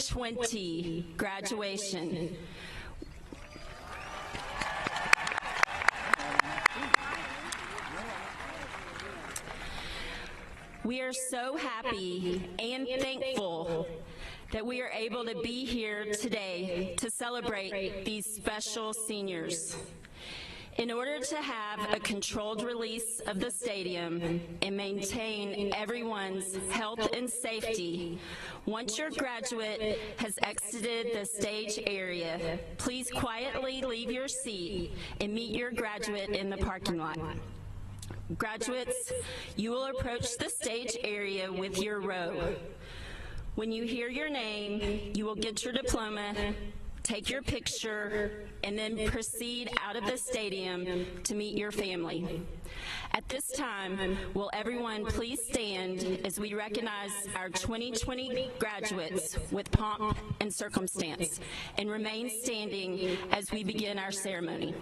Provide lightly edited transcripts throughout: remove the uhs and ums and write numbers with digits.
2020 graduation. We are so happy and thankful that we are able to be here today to celebrate these special seniors. In order to have a controlled release of the stadium and maintain everyone's health and safety, once your graduate has exited the stage area, please quietly leave your seat and meet your graduate in the parking lot. Graduates, you will approach the stage area with your robe. When you hear your name, you will get your diploma, take your picture, and then proceed out of the stadium to meet your family. At this time, will everyone please stand as we recognize our 2020 graduates with pomp and circumstance, and remain standing as we begin our ceremony.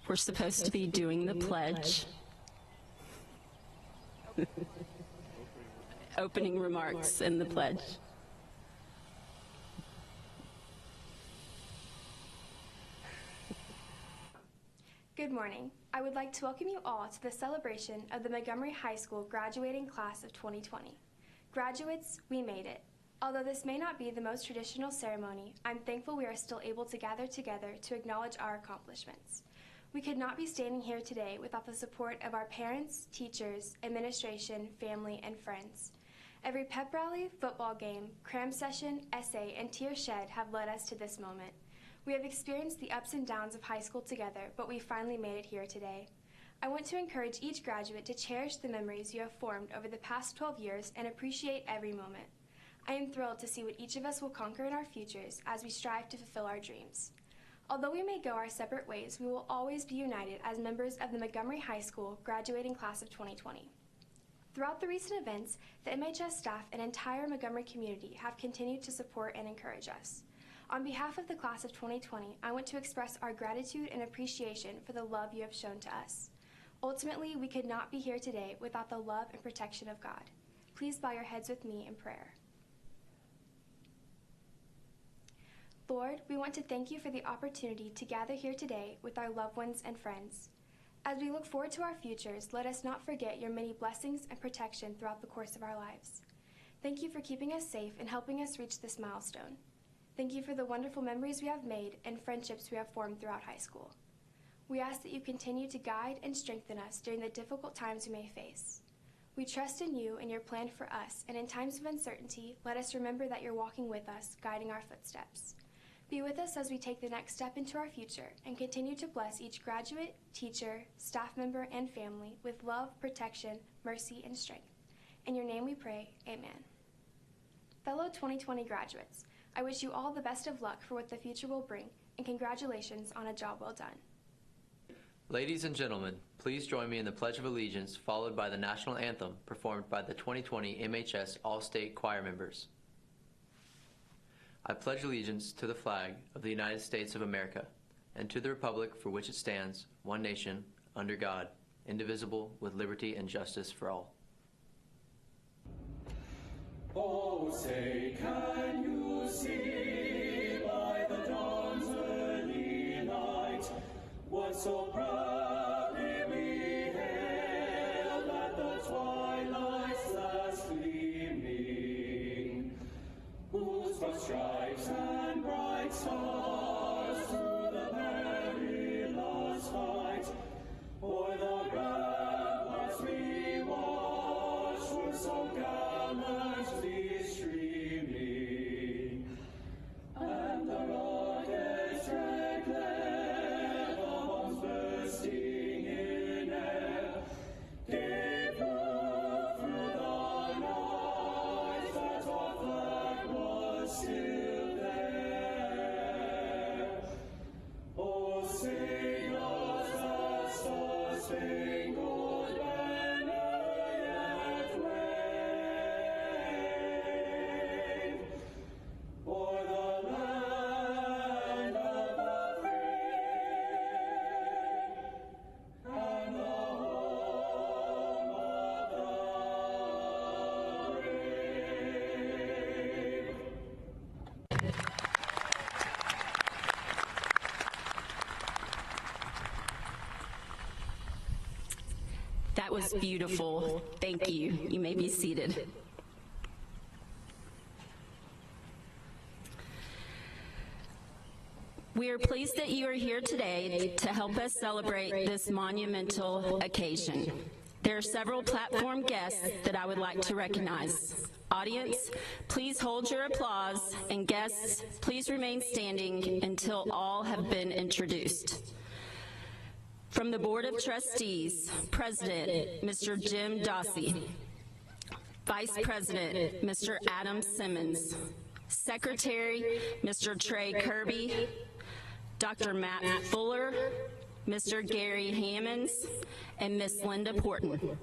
We're supposed to be doing the pledge. Opening remarks in the pledge. Good morning. I would like to welcome you all to the celebration of the Montgomery High School graduating class of 2020. Graduates, we made it. Although this may not be the most traditional ceremony, I'm thankful we are still able to gather together to acknowledge our accomplishments. We could not be standing here today without the support of our parents, teachers, administration, family, and friends. Every pep rally, football game, cram session, essay, and tear shed have led us to this moment. We have experienced the ups and downs of high school together, but we finally made it here today. I want to encourage each graduate to cherish the memories you have formed over the past 12 years and appreciate every moment. I am thrilled to see what each of us will conquer in our futures as we strive to fulfill our dreams. Although we may go our separate ways, we will always be united as members of the Montgomery High School graduating class of 2020. Throughout the recent events, the MHS staff and entire Montgomery community have continued to support and encourage us. On behalf of the class of 2020, I want to express our gratitude and appreciation for the love you have shown to us. Ultimately, we could not be here today without the love and protection of God. Please bow your heads with me in prayer. Lord, we want to thank you for the opportunity to gather here today with our loved ones and friends. As we look forward to our futures, let us not forget your many blessings and protection throughout the course of our lives. Thank you for keeping us safe and helping us reach this milestone. Thank you for the wonderful memories we have made and friendships we have formed throughout high school. We ask that you continue to guide and strengthen us during the difficult times we may face. We trust in you and your plan for us, and in times of uncertainty, let us remember that you're walking with us, guiding our footsteps. Be with us as we take the next step into our future and continue to bless each graduate, teacher, staff member, and family with love, protection, mercy, and strength. In your name we pray, amen. Fellow 2020 graduates, I wish you all the best of luck for what the future will bring, and congratulations on a job well done. Ladies and gentlemen, please join me in the Pledge of Allegiance, followed by the National Anthem performed by the 2020 MHS All-State Choir members. I pledge allegiance to the flag of the United States of America and to the republic for which it stands, one nation, under God, indivisible, with liberty and justice for all. Oh, say, can you see by the dawn's early light what so proudly we hailed at the twilight's last gleaming, whose broad stripes and bright stars through the perilous fight o'er the ramparts we watched were so gallantly streaming, and the rocket's red glare, the bombs bursting in air, gave proof through the night that our flag was still there. Oh, sing us the star-spangled banner yet wave, o'er the land of the free and the home of the brave. That was beautiful. Thank you. You may be seated. We are pleased that you are here today to help us celebrate this monumental occasion. There are several platform guests that I would like to recognize. Audience, please hold your applause, and guests, please remain standing until all have been introduced. From the Board of Trustees, President, Mr. Jim Dossey. Vice President, Mr. Adam Simmons. Secretary, Mr. Trey Kirby. Dr. Matt Fuller, Mr. Gary Hammonds, and Miss Linda Porton.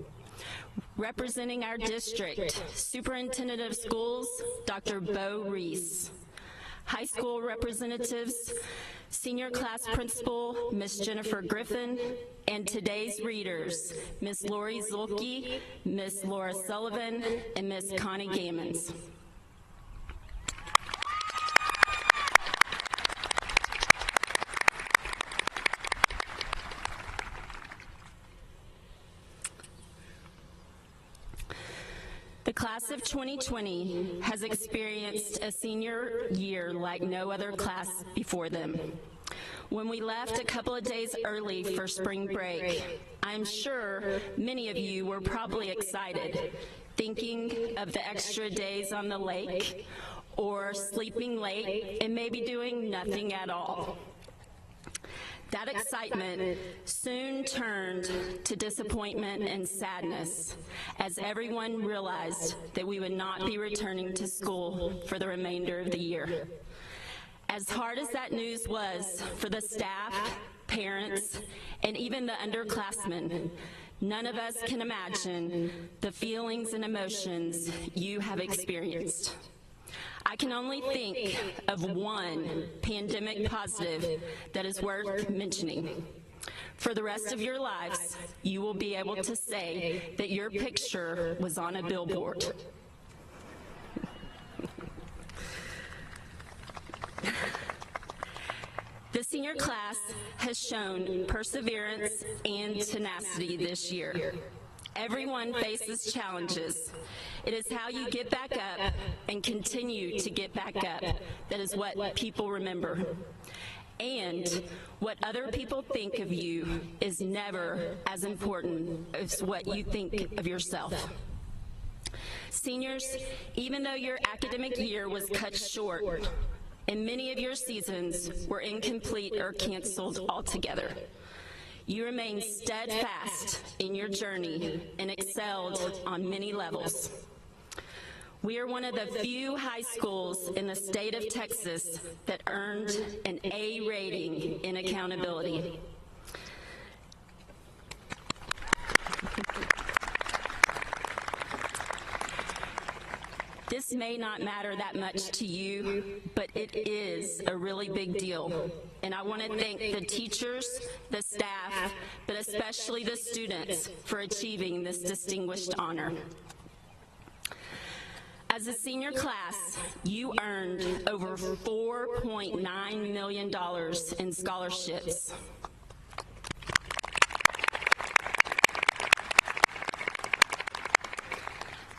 Representing our district, Superintendent of Schools, Dr. Bo Reese. High school representatives, Senior Class Principal, Miss Jennifer Griffin, and today's readers, Miss Lori Zulke, Miss Laura Sullivan, and Miss Connie Gammons. The class of 2020 has experienced a senior year like no other class before them. When we left a couple of days early for spring break, I'm sure many of you were probably excited, thinking of the extra days on the lake, or sleeping late and maybe doing nothing at all. That excitement soon turned to disappointment and sadness as everyone realized that we would not be returning to school for the remainder of the year. As hard as that news was for the staff, parents, and even the underclassmen, none of us can imagine the feelings and emotions you have experienced. I can only think of one pandemic positive that is worth mentioning. For the rest of your lives, you will be able to say that your picture was on a billboard. The senior class has shown perseverance and tenacity this year. Everyone faces challenges. It is how you get back up and continue to get back up that is what people remember. And what other people think of you is never as important as what you think of yourself. Seniors, even though your academic year was cut short and many of your seasons were incomplete or canceled altogether, you remained steadfast in your journey and excelled on many levels. We are one of the few high schools in the state of Texas that earned an A rating in accountability. This may not matter that much to you, but it is a really big deal. and I want to thank the teachers, the staff, but especially the students for achieving this distinguished honor. As a senior class, you earned over $4.9 million in scholarships.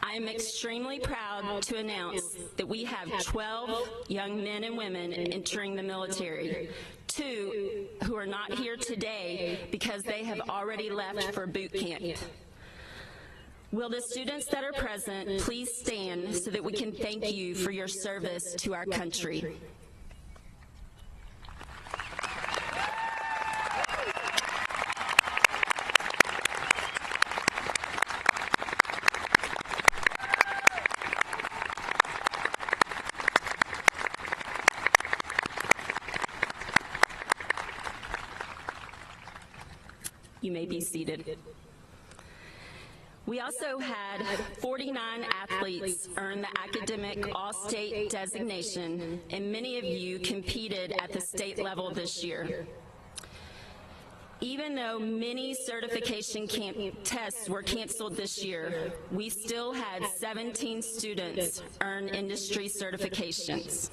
I am extremely proud to announce that we have 12 young men and women entering the military, 2 who are not here today because they have already left for boot camp. Will the students that are present please stand so that we can thank you for your service to our country? You may be seated. We also had 49 athletes earn the academic all-state designation, and many of you competed at the state level this year. Even though many certification tests were canceled this year, we still had 17 students earn industry certifications.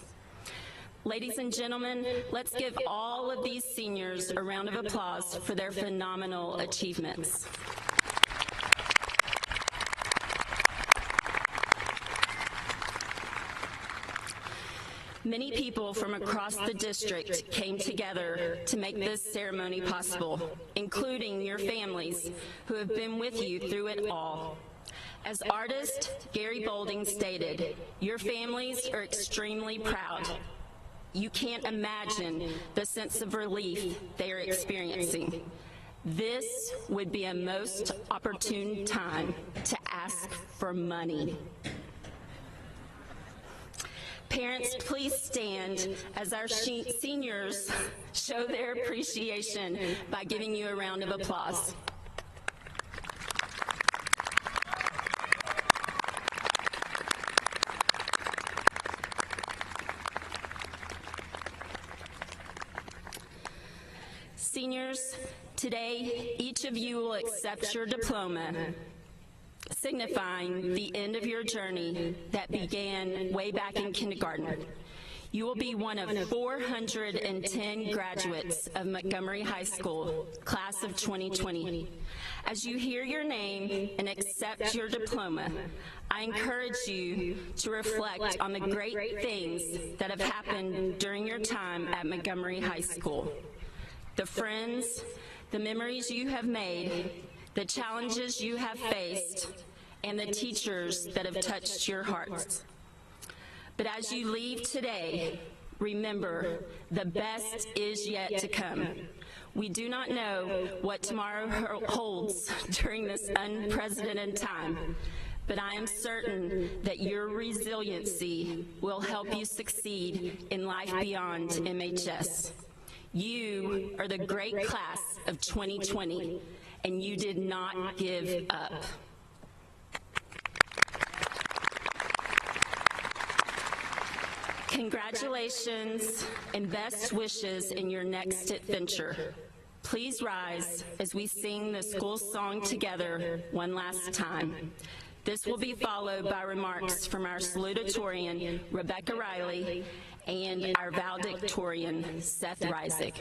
Ladies and gentlemen, let's give all of these seniors a round of applause for their phenomenal achievements. Many people from across the district came together to make this ceremony possible, including your families who have been with you through it all. As artist Gary Bolding stated, your families are extremely proud. You can't imagine the sense of relief they are experiencing. This would be a most opportune time to ask for money. Parents, please stand as our seniors show their appreciation by giving you a round of applause. Seniors, today each of you will accept your diploma, signifying the end of your journey that began way back in kindergarten. You will be one of 410 graduates of Montgomery High School, class of 2020. As you hear your name and accept your diploma, I encourage you to reflect on the great things that have happened during your time at Montgomery High School. The friends, the memories you have made, the challenges you have faced, and the teachers that have touched your hearts. But as you leave today, remember, the best is yet to come. We do not know what tomorrow holds during this unprecedented time, but I am certain that your resiliency will help you succeed in life beyond MHS. You are the great class of 2020, and you did not give up. Congratulations and best wishes in your next adventure. Please rise as we sing the school song together one last time. This will be followed by remarks from our salutatorian, Rebecca Riley, and our valedictorian, Seth Reisig.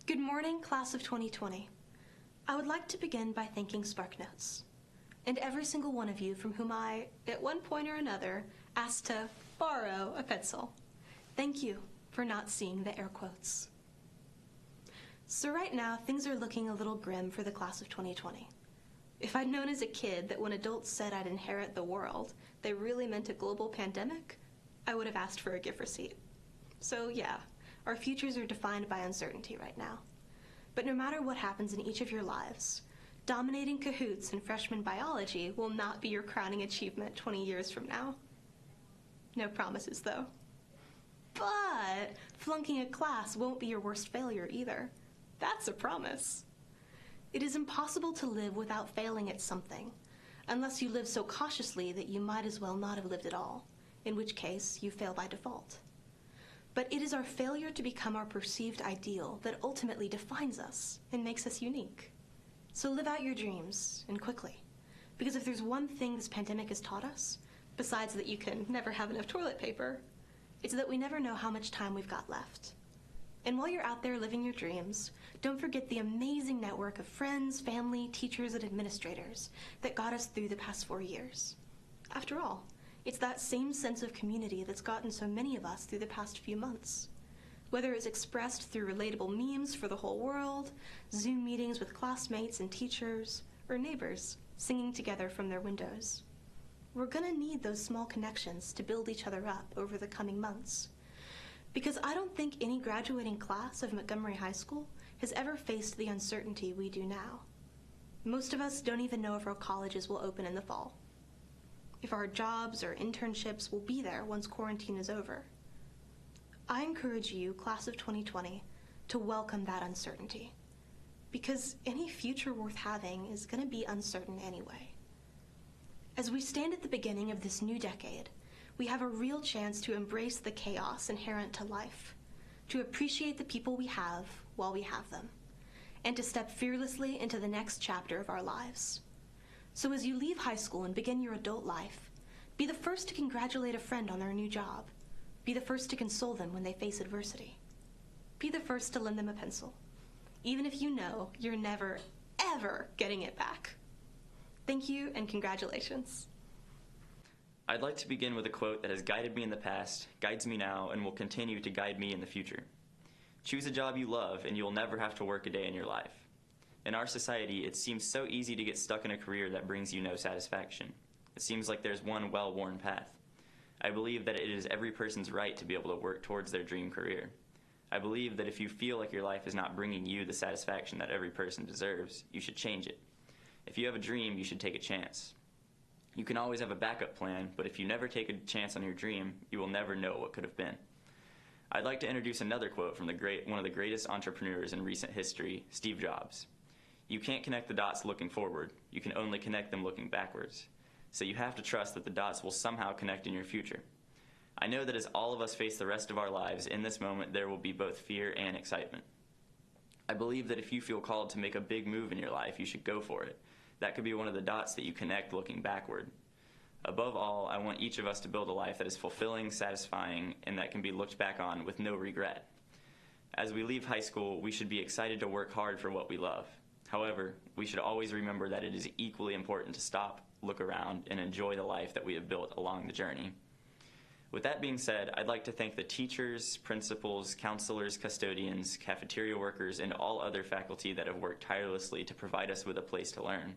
Good morning, class of 2020. I would like to begin by thanking SparkNotes, and every single one of you from whom I, at one point or another, asked to borrow a pencil. Thank you for not seeing the air quotes. So right now, things are looking a little grim for the class of 2020. If I'd known as a kid that when adults said I'd inherit the world, they really meant a global pandemic, I would have asked for a gift receipt. So yeah, our futures are defined by uncertainty right now. But no matter what happens in each of your lives, dominating cahoots in freshman biology will not be your crowning achievement 20 years from now. No promises, though. But flunking a class won't be your worst failure either. That's a promise. It is impossible to live without failing at something, unless you live so cautiously that you might as well not have lived at all, in which case you fail by default. But it is our failure to become our perceived ideal that ultimately defines us and makes us unique. So live out your dreams, and quickly. Because if there's one thing this pandemic has taught us, besides that you can never have enough toilet paper, it's that we never know how much time we've got left. And while you're out there living your dreams, don't forget the amazing network of friends, family, teachers, and administrators that got us through the past 4 years. After all, it's that same sense of community that's gotten so many of us through the past few months. Whether it's expressed through relatable memes for the whole world, Zoom meetings with classmates and teachers, or neighbors singing together from their windows. We're gonna need those small connections to build each other up over the coming months. Because I don't think any graduating class of Montgomery High School has ever faced the uncertainty we do now. Most of us don't even know if our colleges will open in the fall, if our jobs or internships will be there once quarantine is over. I encourage you, class of 2020, to welcome that uncertainty, because any future worth having is going to be uncertain anyway. As we stand at the beginning of this new decade, we have a real chance to embrace the chaos inherent to life, to appreciate the people we have while we have them, and to step fearlessly into the next chapter of our lives. So as you leave high school and begin your adult life, be the first to congratulate a friend on their new job. Be the first to console them when they face adversity. Be the first to lend them a pencil, even if you know you're never, ever getting it back. Thank you and congratulations. I'd like to begin with a quote that has guided me in the past, guides me now, and will continue to guide me in the future. Choose a job you love and you'll never have to work a day in your life. In our society, it seems so easy to get stuck in a career that brings you no satisfaction. It seems like there's one well-worn path. I believe that it is every person's right to be able to work towards their dream career. I believe that if you feel like your life is not bringing you the satisfaction that every person deserves, you should change it. If you have a dream, you should take a chance. You can always have a backup plan, but if you never take a chance on your dream, you will never know what could have been. I'd like to introduce another quote from one of the greatest entrepreneurs in recent history, Steve Jobs. You can't connect the dots looking forward. You can only connect them looking backwards. So you have to trust that the dots will somehow connect in your future. I know that as all of us face the rest of our lives, in this moment there will be both fear and excitement. I believe that if you feel called to make a big move in your life, you should go for it. That could be one of the dots that you connect looking backward. Above all, I want each of us to build a life that is fulfilling, satisfying, and that can be looked back on with no regret. As we leave high school, we should be excited to work hard for what we love. However, we should always remember that it is equally important to stop, look around, and enjoy the life that we have built along the journey. With that being said, I'd like to thank the teachers, principals, counselors, custodians, cafeteria workers, and all other faculty that have worked tirelessly to provide us with a place to learn.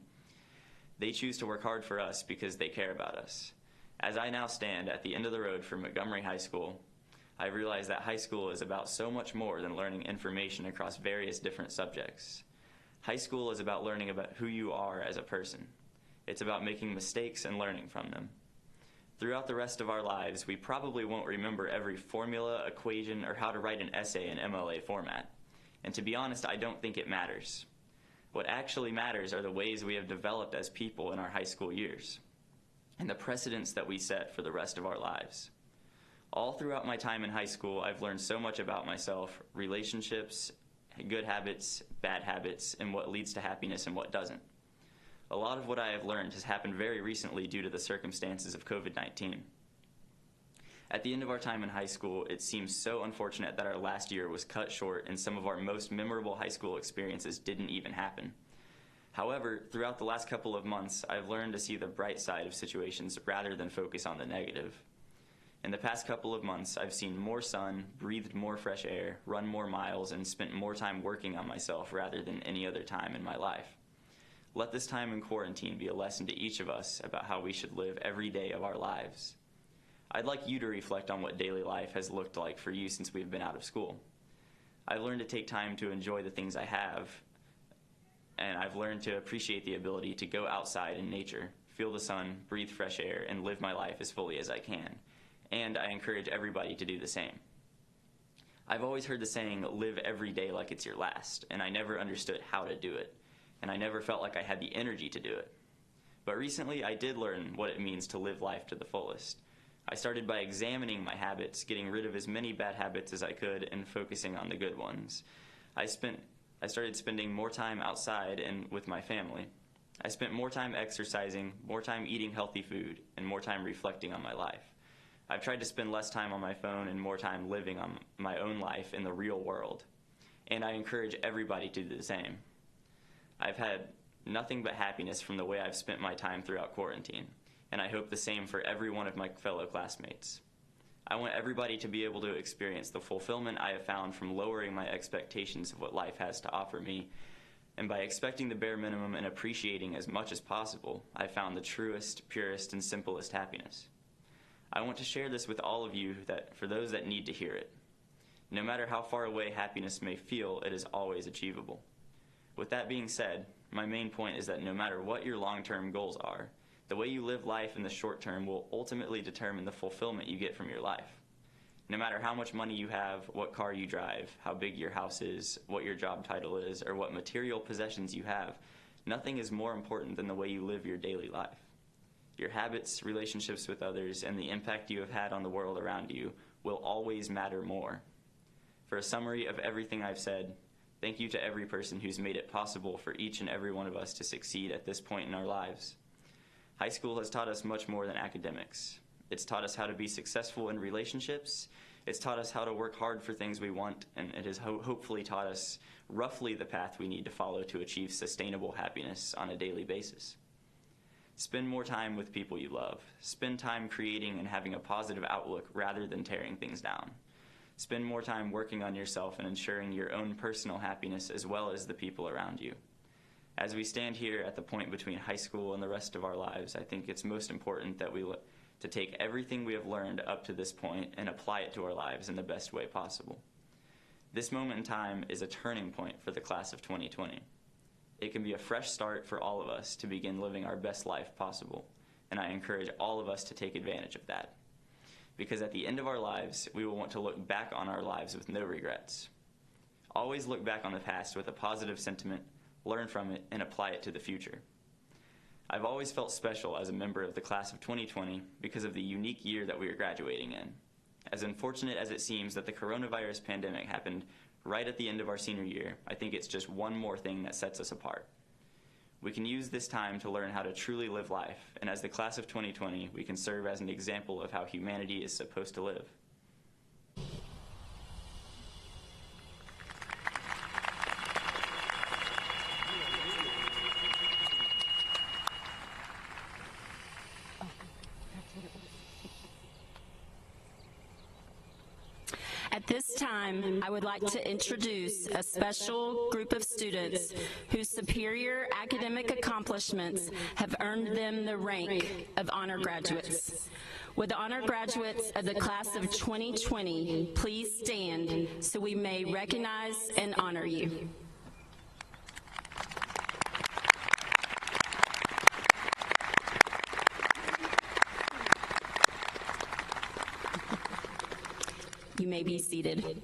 They choose to work hard for us because they care about us. As I now stand at the end of the road for Montgomery High School, I realize that high school is about so much more than learning information across various different subjects. High school is about learning about who you are as a person. It's about making mistakes and learning from them. Throughout the rest of our lives, we probably won't remember every formula, equation, or how to write an essay in MLA format. And to be honest, I don't think it matters. What actually matters are the ways we have developed as people in our high school years, and the precedents that we set for the rest of our lives. All throughout my time in high school, I've learned so much about myself, relationships, good habits, bad habits, and what leads to happiness and what doesn't. A lot of what I have learned has happened very recently due to the circumstances of COVID-19. At the end of our time in high school, it seems so unfortunate that our last year was cut short and some of our most memorable high school experiences didn't even happen. However, throughout the last couple of months, I've learned to see the bright side of situations rather than focus on the negative. In the past couple of months, I've seen more sun, breathed more fresh air, run more miles, and spent more time working on myself rather than any other time in my life. Let this time in quarantine be a lesson to each of us about how we should live every day of our lives. I'd like you to reflect on what daily life has looked like for you since we've been out of school. I've learned to take time to enjoy the things I have, and I've learned to appreciate the ability to go outside in nature, feel the sun, breathe fresh air, and live my life as fully as I can. And I encourage everybody to do the same. I've always heard the saying, live every day like it's your last, and I never understood how to do it, and I never felt like I had the energy to do it. But recently, I did learn what it means to live life to the fullest. I started by examining my habits, getting rid of as many bad habits as I could, and focusing on the good ones. I started spending more time outside and with my family. I spent more time exercising, more time eating healthy food, and more time reflecting on my life. I've tried to spend less time on my phone and more time living on my own life in the real world. And I encourage everybody to do the same. I've had nothing but happiness from the way I've spent my time throughout quarantine, and I hope the same for every one of my fellow classmates. I want everybody to be able to experience the fulfillment I have found from lowering my expectations of what life has to offer me, and by expecting the bare minimum and appreciating as much as possible, I've found the truest, purest, and simplest happiness. I want to share this with all of you for those that need to hear it. No matter how far away happiness may feel, it is always achievable. With that being said, my main point is that no matter what your long-term goals are, the way you live life in the short term will ultimately determine the fulfillment you get from your life. No matter how much money you have, what car you drive, how big your house is, what your job title is, or what material possessions you have, nothing is more important than the way you live your daily life. Your habits, relationships with others, and the impact you have had on the world around you will always matter more. For a summary of everything I've said, thank you to every person who's made it possible for each and every one of us to succeed at this point in our lives. High school has taught us much more than academics. It's taught us how to be successful in relationships. It's taught us how to work hard for things we want, and it has hopefully taught us roughly the path we need to follow to achieve sustainable happiness on a daily basis. Spend more time with people you love. Spend time creating and having a positive outlook rather than tearing things down. Spend more time working on yourself and ensuring your own personal happiness as well as the people around you. As we stand here at the point between high school and the rest of our lives, I think it's most important that we to take everything we have learned up to this point and apply it to our lives in the best way possible. This moment in time is a turning point for the class of 2020. It can be a fresh start for all of us to begin living our best life possible, and I encourage all of us to take advantage of that. Because at the end of our lives, we will want to look back on our lives with no regrets. Always look back on the past with a positive sentiment, learn from it, and apply it to the future. I've always felt special as a member of the class of 2020 because of the unique year that we are graduating in. As unfortunate as it seems that the coronavirus pandemic happened right at the end of our senior year, I think it's just one more thing that sets us apart. We can use this time to learn how to truly live life, and as the class of 2020, we can serve as an example of how humanity is supposed to live. At this time, I would like to introduce a special group of students whose superior academic accomplishments have earned them the rank of honor graduates. Would the honor graduates of the class of 2020 please stand so we may recognize and honor you. You may be seated.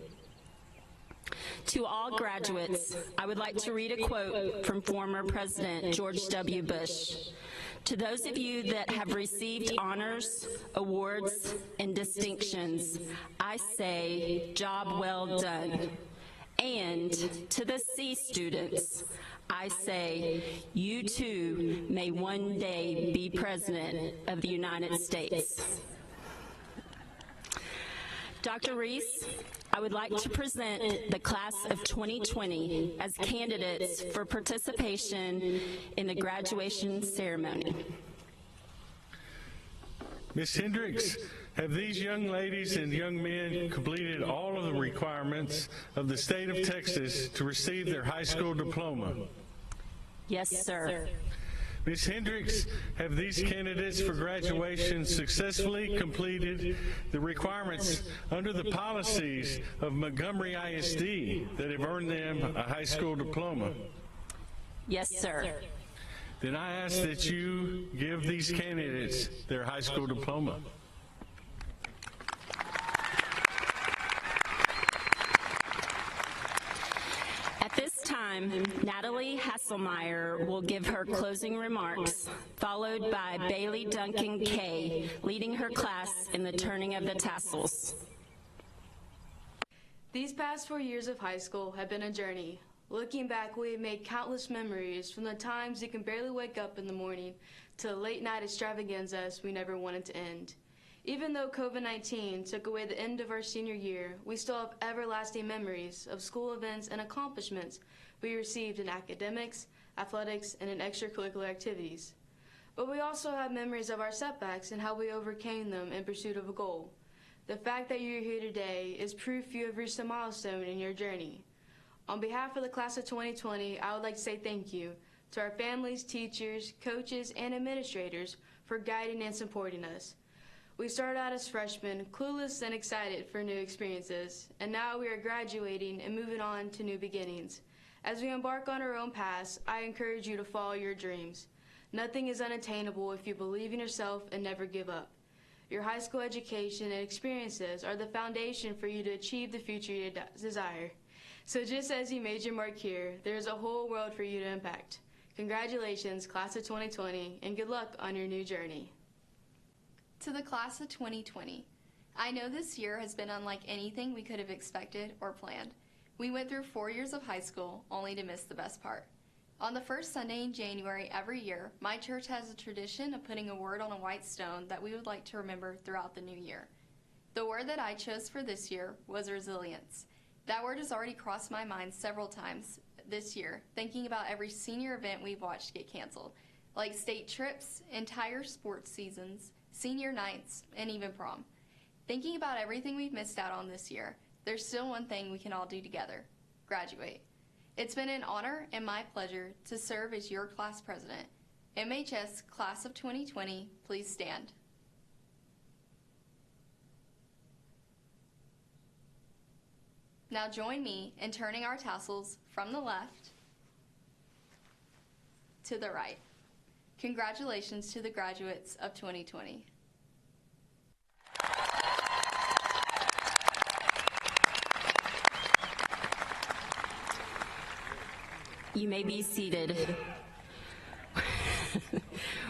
To all graduates, I would like to read a quote from former President George W. Bush. To those of you that have received honors, awards, and distinctions, I say, job well done. And to the C students, I say, you too may one day be President of the United States. Dr. Reese, I would like to present the class of 2020 as candidates for participation in the graduation ceremony. Ms. Hendricks, have these young ladies and young men completed all of the requirements of the state of Texas to receive their high school diploma? Yes, sir. Ms. Hendricks, have these candidates for graduation successfully completed the requirements under the policies of Montgomery ISD that have earned them a high school diploma? Yes, sir. Then I ask that you give these candidates their high school diploma. At this time, Natalie Hasselmeyer will give her closing remarks, followed by Bailey Duncan Kay, leading her class in the turning of the tassels. These past 4 years of high school have been a journey. Looking back, we have made countless memories, from the times you can barely wake up in the morning to the late night extravaganzas we never wanted to end. Even though COVID-19 took away the end of our senior year, we still have everlasting memories of school events and accomplishments we received in academics, athletics, and in extracurricular activities. But we also have memories of our setbacks and how we overcame them in pursuit of a goal. The fact that you're here today is proof you have reached a milestone in your journey. On behalf of the class of 2020, I would like to say thank you to our families, teachers, coaches, and administrators for guiding and supporting us. We started out as freshmen, clueless and excited for new experiences, and now we are graduating and moving on to new beginnings. As we embark on our own paths, I encourage you to follow your dreams. Nothing is unattainable if you believe in yourself and never give up. Your high school education and experiences are the foundation for you to achieve the future you desire. So just as you made your mark here, there is a whole world for you to impact. Congratulations, class of 2020, and good luck on your new journey. To the class of 2020, I know this year has been unlike anything we could have expected or planned. We went through 4 years of high school only to miss the best part. On the first Sunday in January every year, my church has a tradition of putting a word on a white stone that we would like to remember throughout the new year. The word that I chose for this year was resilience. That word has already crossed my mind several times this year, thinking about every senior event we've watched get canceled, like state trips, entire sports seasons, senior nights, and even prom. Thinking about everything we've missed out on this year, there's still one thing we can all do together: graduate. It's been an honor and my pleasure to serve as your class president. MHS Class of 2020, please stand. Now join me in turning our tassels from the left to the right. Congratulations to the graduates of 2020. You may be seated.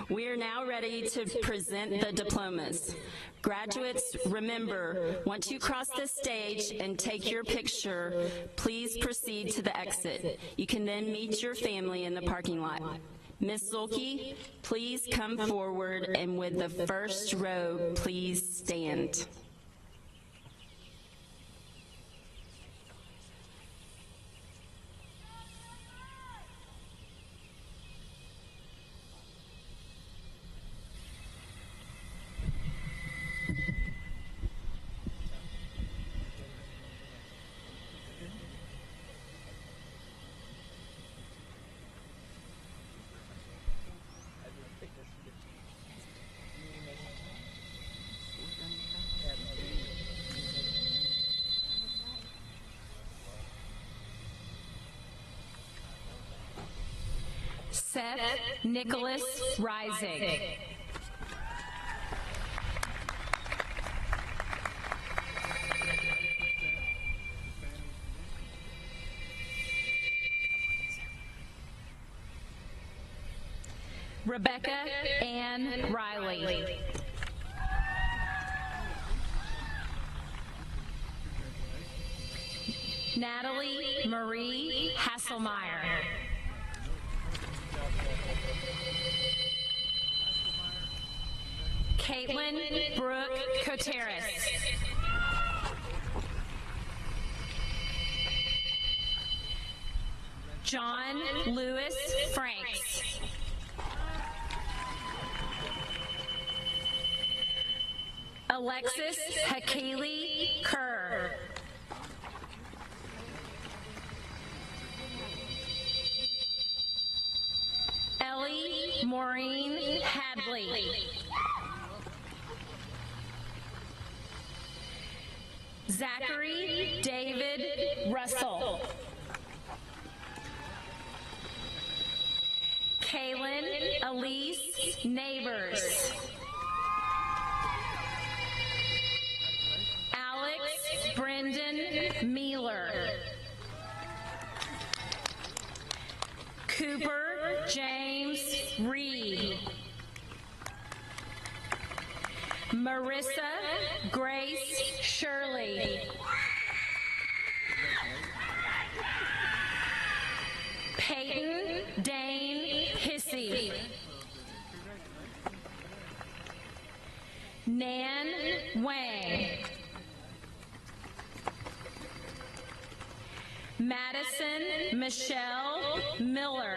We are now ready to present the diplomas. Graduates, remember, once you cross the stage and take your picture, please proceed to the exit. You can then meet your family in the parking lot. Ms. Zulke, please come forward, and with the first row, please stand. Seth Nicholas Rising. Rebecca Ann Riley. Natalie Marie Hasselmeyer. Caitlin Brooke Coteras. John Lewis Franks. Alexis Hakili Kerr. Ellie Maureen Hadley. Zachary David Russell. Kaylin Elise Neighbors. Alex Brendan Mealer. Cooper James Reed. Marissa Grace Shirley. Peyton Dane Hissey. Nan Wang. Madison Michelle Miller.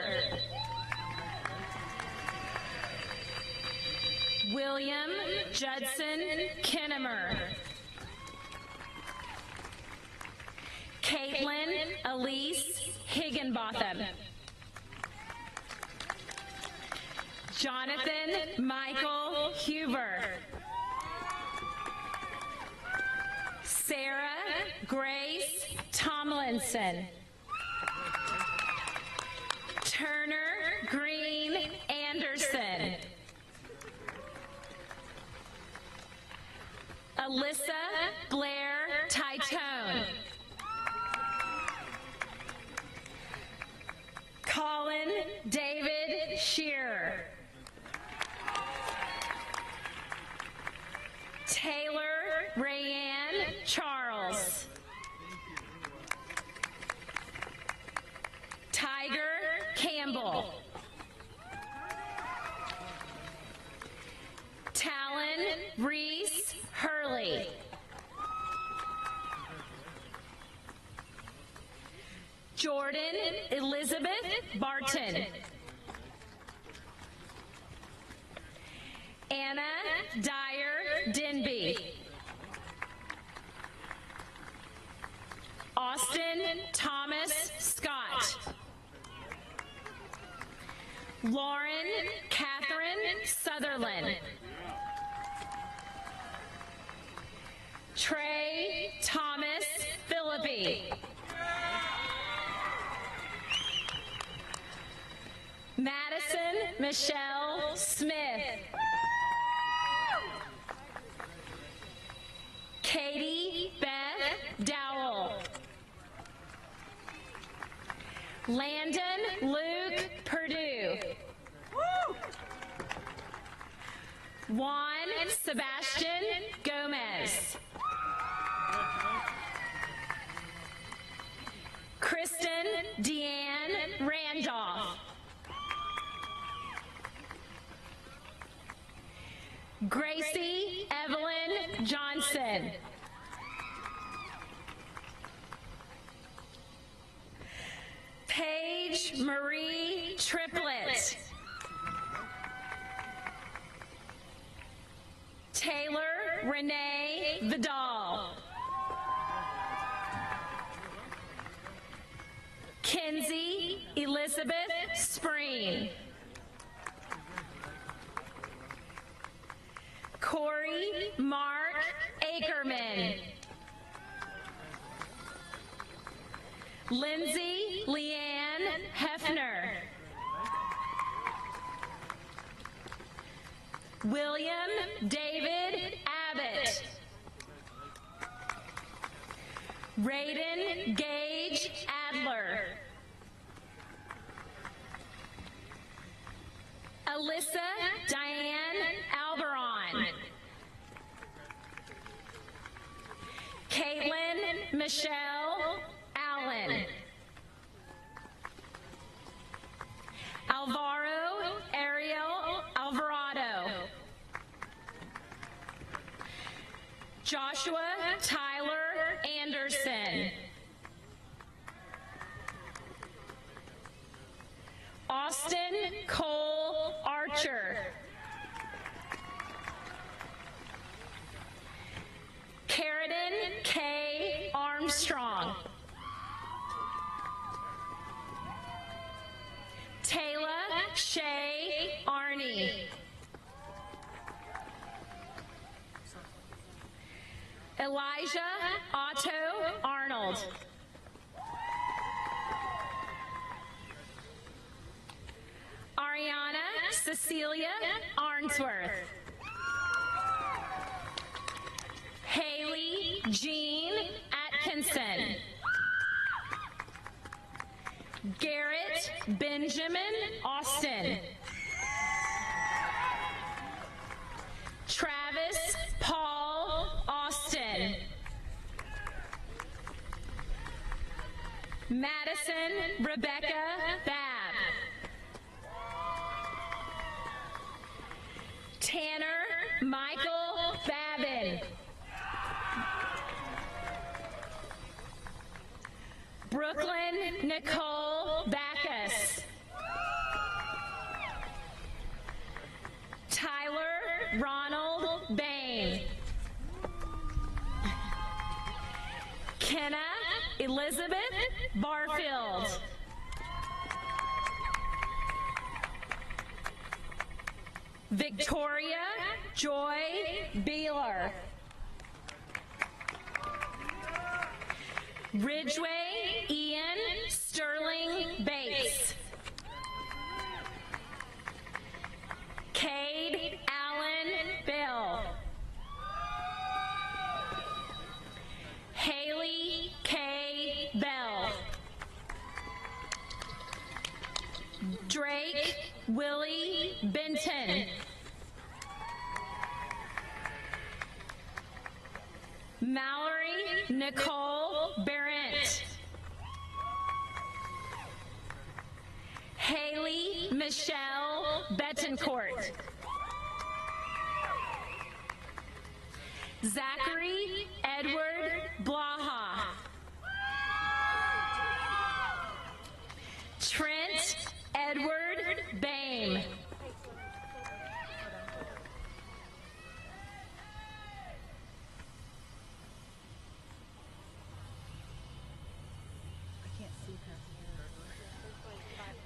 William Judson Kinnemer. Caitlin Elise Higginbotham. Jonathan Michael Huber. Sarah Grace Tomlinson. Turner Green Anderson. Alyssa Blair Titone. Colin David Shearer. Taylor Rayanne Charles. Tiger Campbell. Talon Reese Hurley. Jordan Elizabeth Barton. Anna Dyer Denby. Austin Thomas Scott. Lauren Catherine Sutherland. Trey Thomas Philippi. Madison Michelle Smith. Katie Beth Dowell. Landon Luke Purdue. Juan Sebastian Gomez. Kristen Deanne Randolph. Gracie Evelyn Johnson. Paige Marie Triplett. Taylor Renee Vidal. Kenzie Elizabeth Spreen. Corey Mark Ackerman. Lindsay Leanne Hefner. William David Abbott. Raiden Gage Adler. Alyssa Diane Alberon. Caitlin Michelle Allen. Alvaro Ariel Alvarado. Joshua Tyler Anderson. Armstrong. Taylor Shay Arney. Elijah Otto Arnold. Ariana Cecilia Arnsworth. Haley Jean Atkinson. Garrett Benjamin Austin. Travis Paul Austin. Madison Rebecca Babb. Tanner Michael Babin. Brooklyn Nicole Backus. Tyler Ronald Bain. Kenna Elizabeth Barfield. Victoria Joy Beeler. Ridgeway Ian Sterling Bates. Cade Allen Bill. Haley K. Bell. Drake Willie Benton. Mallory Nicole Barrett. Haley Michelle Betancourt. Zachary Edward Blaha. Trent Edward Bame.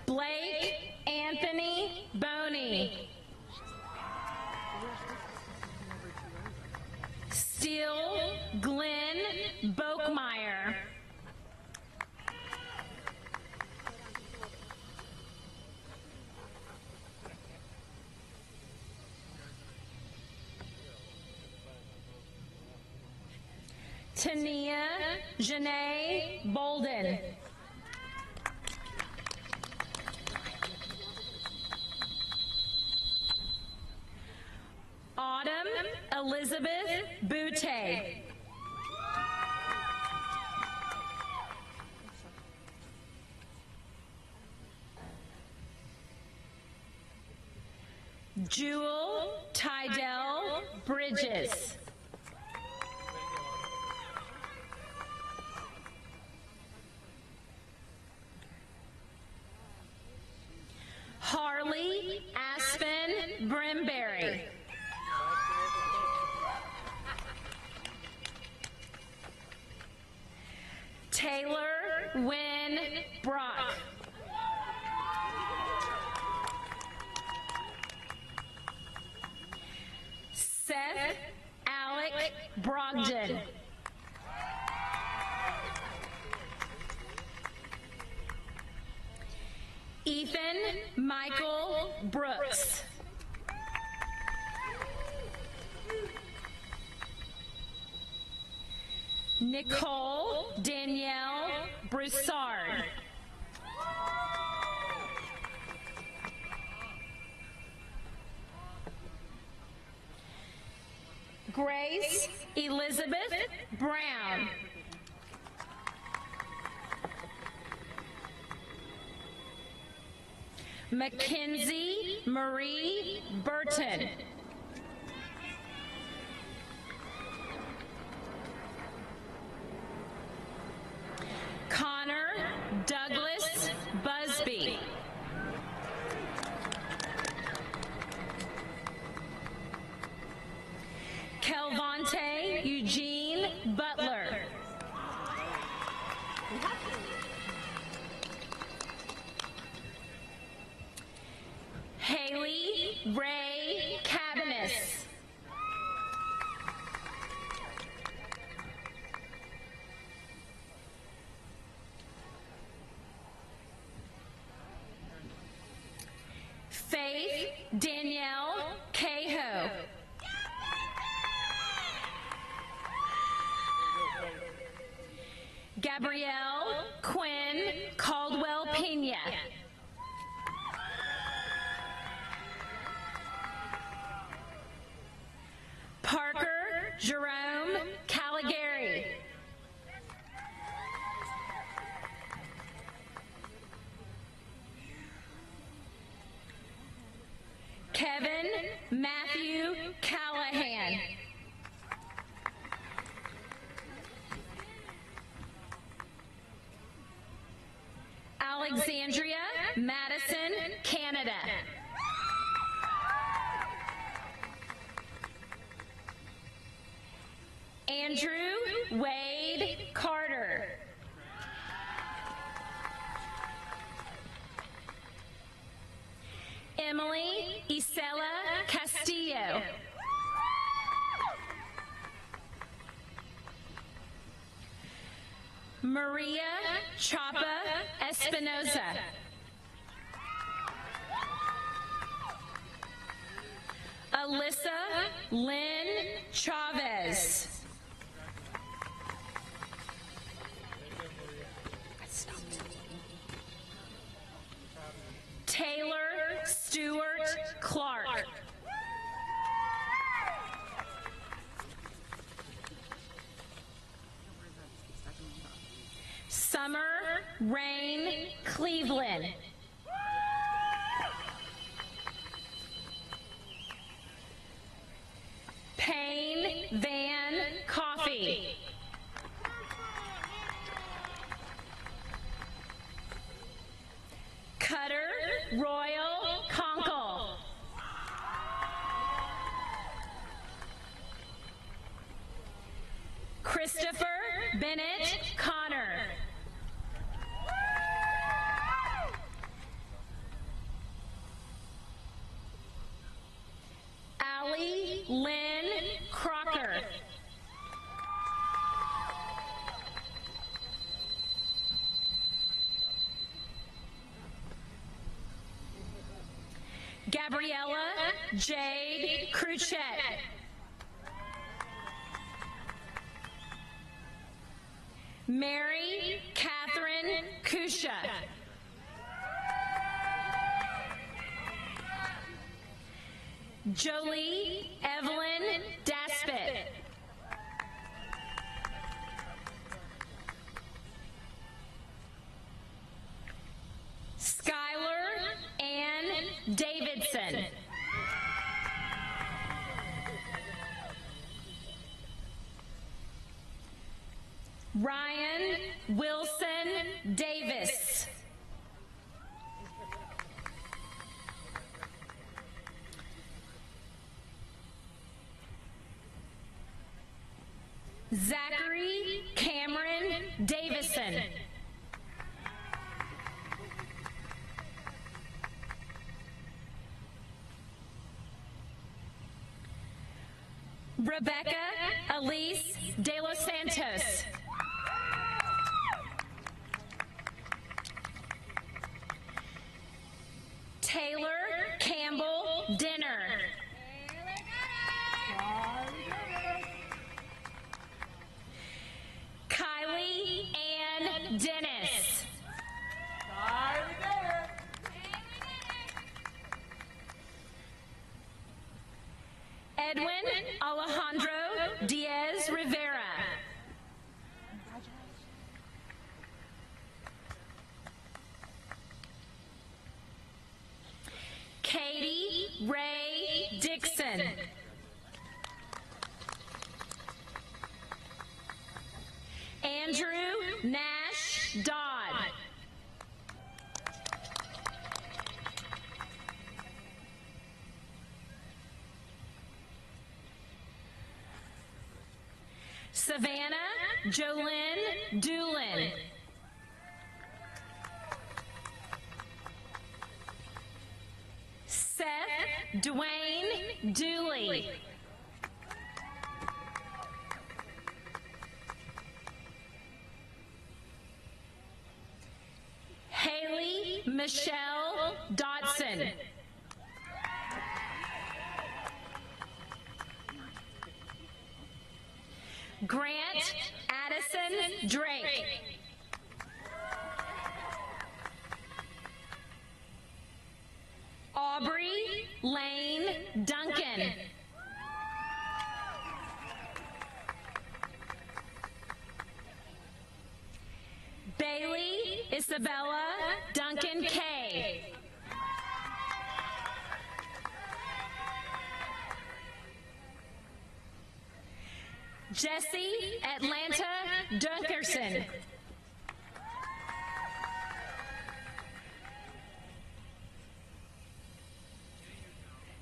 Blake Anthony Boney. Steele Glenn Bokemeyer. Tania Janae Bolden. Autumn Elizabeth Butte. Jewel Tydell Bridges. Harley Aspen Brimberry. Taylor Wynn Brock. Seth Alec Brogdon. Ethan Michael Brooks. Nicole Danielle Broussard. Grace Elizabeth Brown. Mackenzie Marie Burton. Connor Douglas Busby. Kelvonte Eugene Butler. Faith Danielle Cahoe. Gabrielle Quinn Caldwell Pena. Parker Jerome Caligari. Kevin Matthew Callahan. Alexandria Madison, Canada. Andrew Wade Carter. Emily Isela Castillo. Maria Chapa Espinoza. Alyssa Lynn Chavez. Taylor Stewart Clark. Summer Rain Cleveland. Payne Van Coffey. Cutter Royal Conkle. Christopher Bennett Connor. Allie Lynn Crocker. Gabriella Jade Cruchet. Mary Catherine Kusha. Jolie Evelyn Daspit. Skylar Ann Davidson. Ryan Wilson Davis. Zachary Cameron Davison. Rebecca Elise De Los Santos. Taylor Campbell Dinner. Kylie Ann Dennis. Edwin Alejandro Diaz Rivera. Katie Ray Dixon. Andrew Nash Dodd. Savannah Jolynn Doolin. Seth Dwayne Dooley. Haley Michelle Dodson. Grant Addison Drake. Aubrey Lane Duncan. Bailey Isabella Duncan Kay. Jesse Atlanta Dunkerson.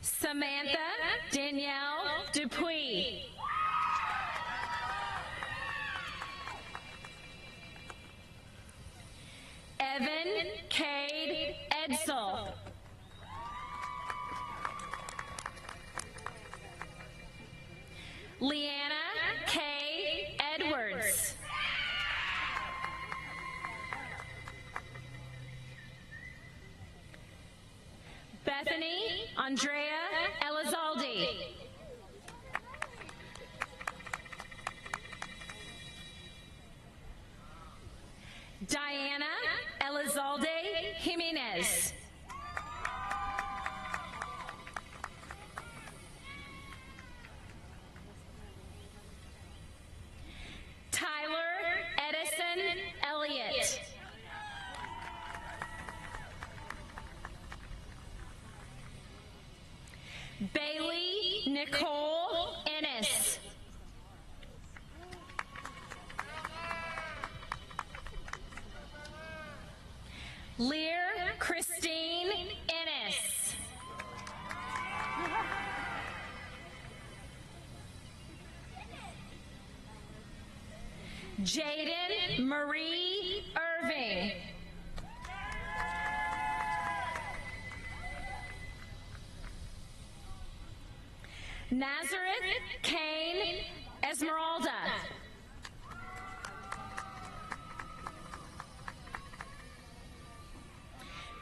Samantha Danielle Dupuis. Evan Cade Edsel. Leanna K. Edwards. Bethany Andrea Elizalde. Diana Elizalde Jimenez. Tyler Edison Elliott. Bailey Nicole Ennis. Lear Christine Ennis. Jaden Marie Irving. Nazareth Kane Esmeralda.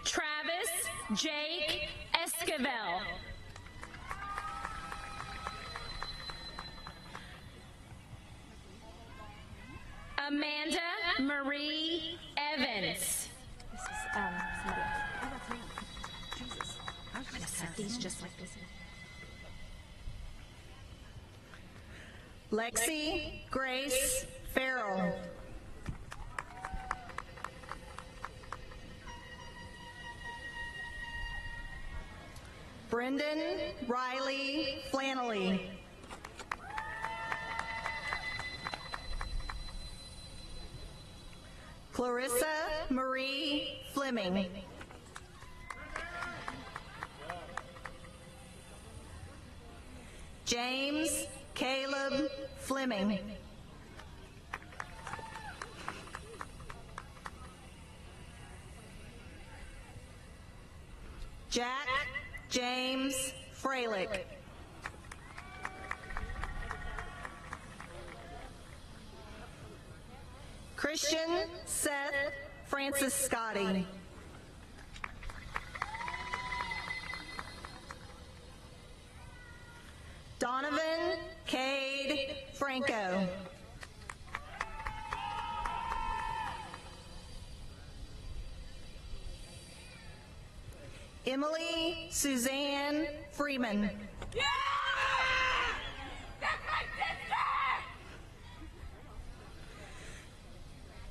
Travis Jake Esquivel. Amanda Marie Evans. This is somebody else. Oh, that's me. Jesus. I was gonna set these just like this. Lexi Grace Farrell. Brendan Riley Flannelly. Clarissa Marie Fleming. James Caleb Fleming. Jack James Freilich. Christian Seth Francis Scotty. Donovan Cade Franco. Emily Suzanne Freeman. Yeah! That's my sister!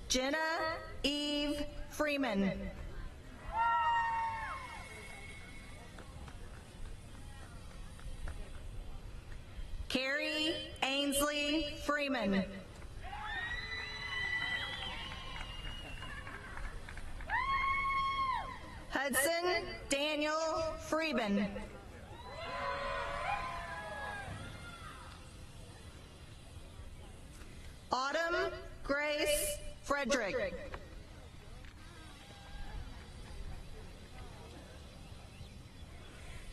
Jenna Eve Freeman. Carrie Ainsley Freeman. Hudson Daniel Freeman. Autumn Grace Frederick.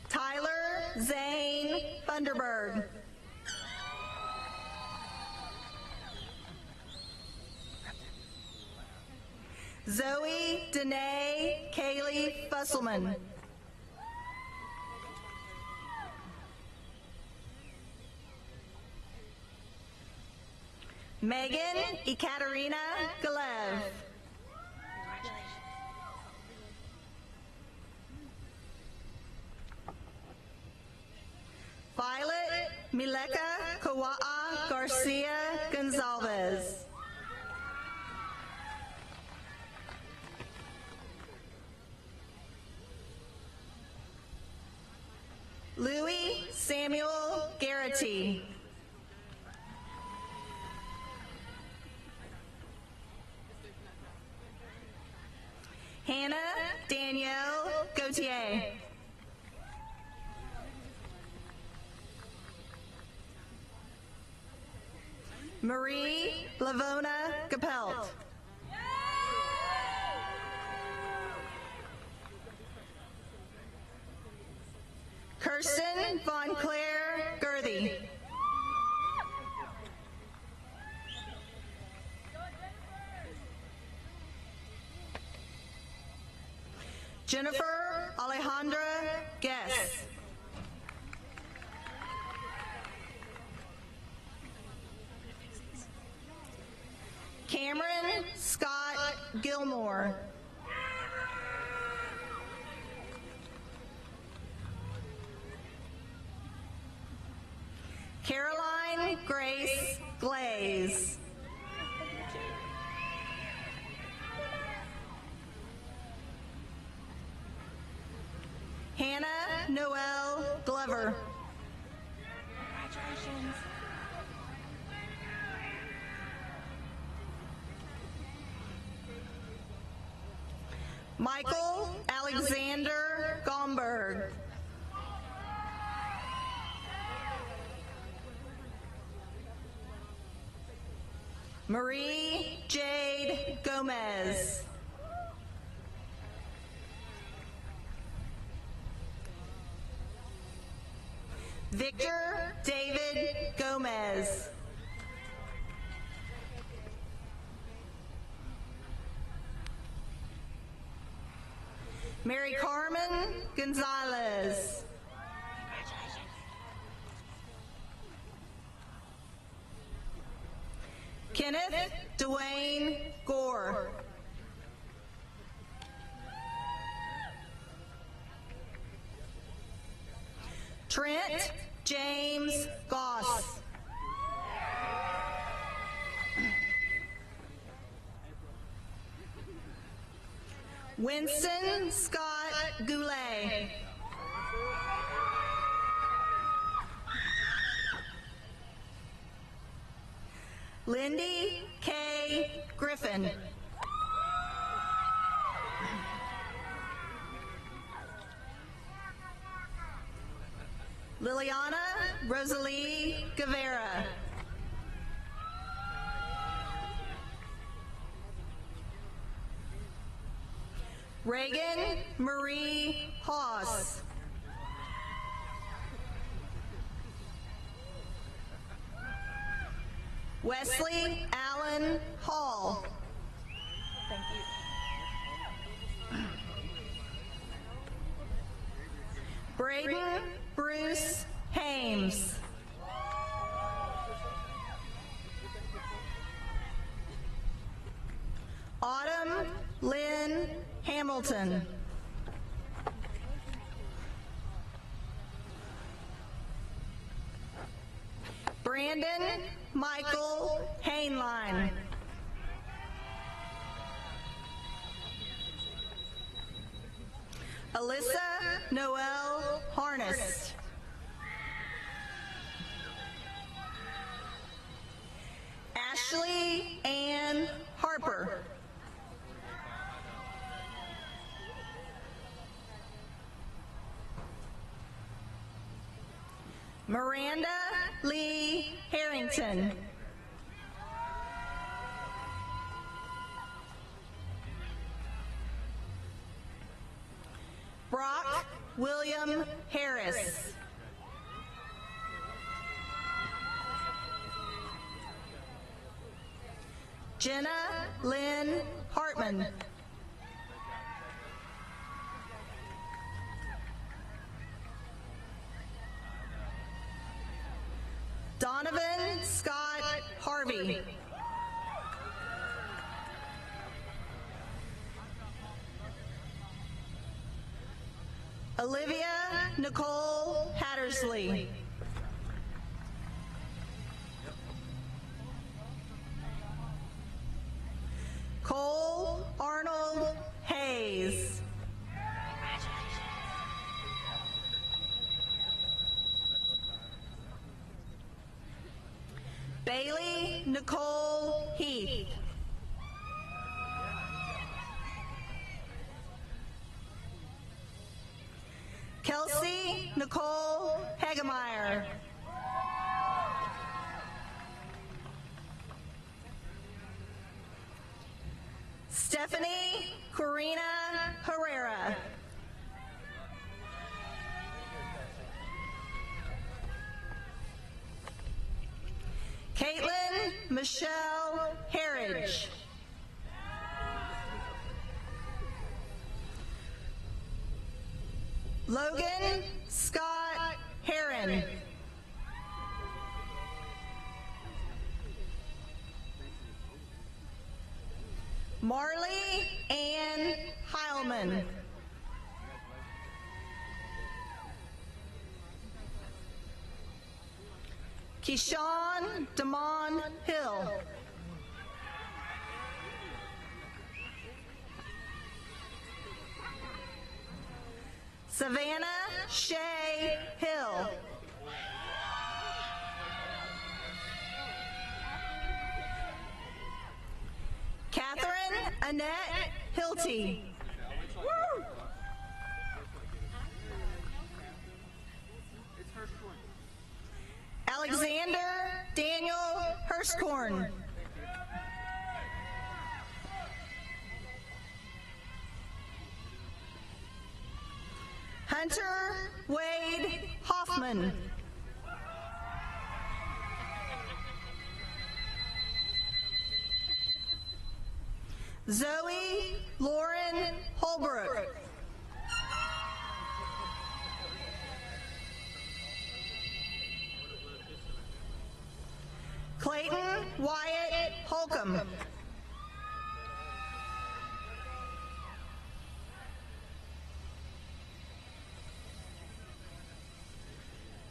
Tyler Zane Thunderbird. Zoe Danae Kaylee Fusselman. Megan Ekaterina Galev. Violet Mileka Kawa'a Garcia Gonzalez. Louis Samuel Garrity. Hannah Danielle Gauthier. Marie Lavona Gapelt. Kirsten Von Claire Gerthy. Jennifer Alejandra Guess. Cameron Scott Gilmore. Caroline Grace Glaze. Hannah Noel Glover. Congratulations. Michael Alexander Gomberg. Marie Jade Gomez. Victor David Gomez. Mary Carmen Gonzalez. Kenneth Dwayne Gore. Trent James Goss. Winston Scott Goulet. Lindy K. Griffin. Liliana Rosalie Guevara. Reagan Marie Haas. Wesley Allen Hall. Thank you. Braden Bruce Hames. Autumn Lynn Hamilton. Brandon Michael Hainline. Alyssa Noel Harness. Ashley Ann Harper. Miranda Lee Harrington. Brock William Harris. Jenna Lynn Hartman. Donovan Scott Harvey. Olivia Nicole Hattersley. Cole Arnold Hayes. Bailey Nicole Heath. Kelsey Nicole Hagemeyer. Stephanie Corina Herrera. Caitlin Michelle Harridge. Logan Scott Heron. Marley Ann Heilman. Keyshawn Damon Hill. Savannah Shea Hill. Catherine Annette Hilty. Woo! Alexander Daniel Hurstcorn. Hunter Wade Hoffman. Zoe Lauren Holbrook. Clayton Wyatt Holcomb.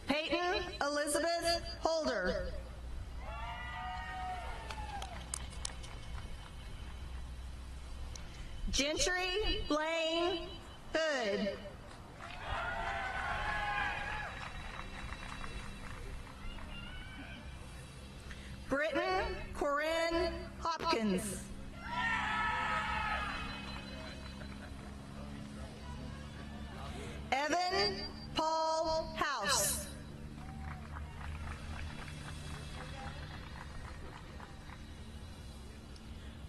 Peyton Elizabeth Holder. Gentry Blaine Hood. Britton Corinne Hopkins. Evan Paul House.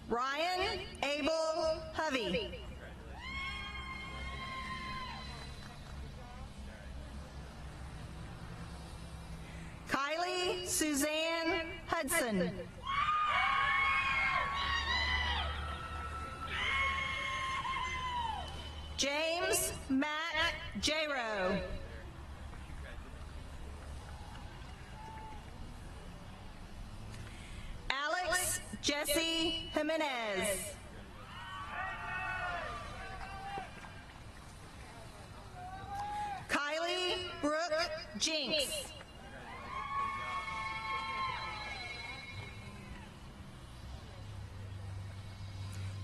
Ryan Abel Hovey. Kylie Suzanne Hudson. James Matt Jaro. Alex Jesse Jimenez. Kylie Brooke Jinks.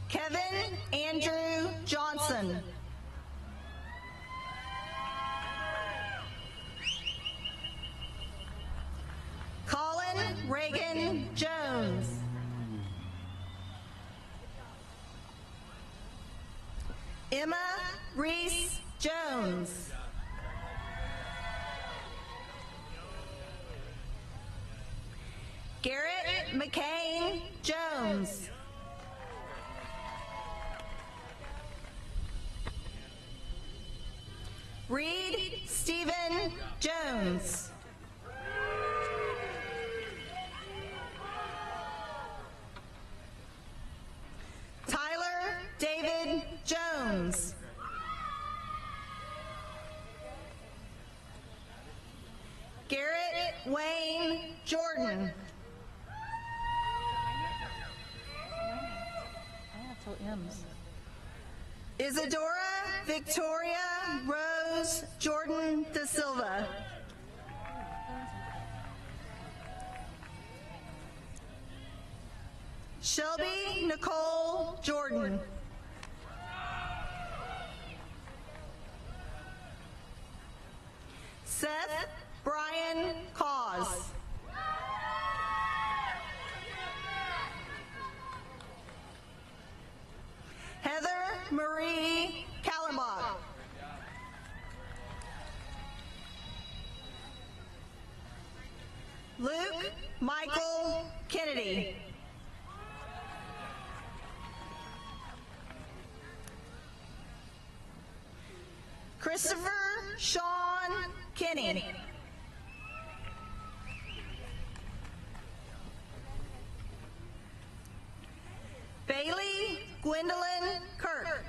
Kevin Andrew Johnson. Colin Reagan Jones. Emma Reese Jones. Garrett McCain Jones. Reed Stephen Jones. Tyler David Jones. Garrett Wayne Jordan. I have till M's. Isadora Victoria Rose Jordan da Silva. Shelby Nicole Jordan. Seth Brian Cause. Heather Marie Kallenbach. Luke Michael Kennedy. Christopher Sean Kinney. Bailey Gwendolyn Kirk.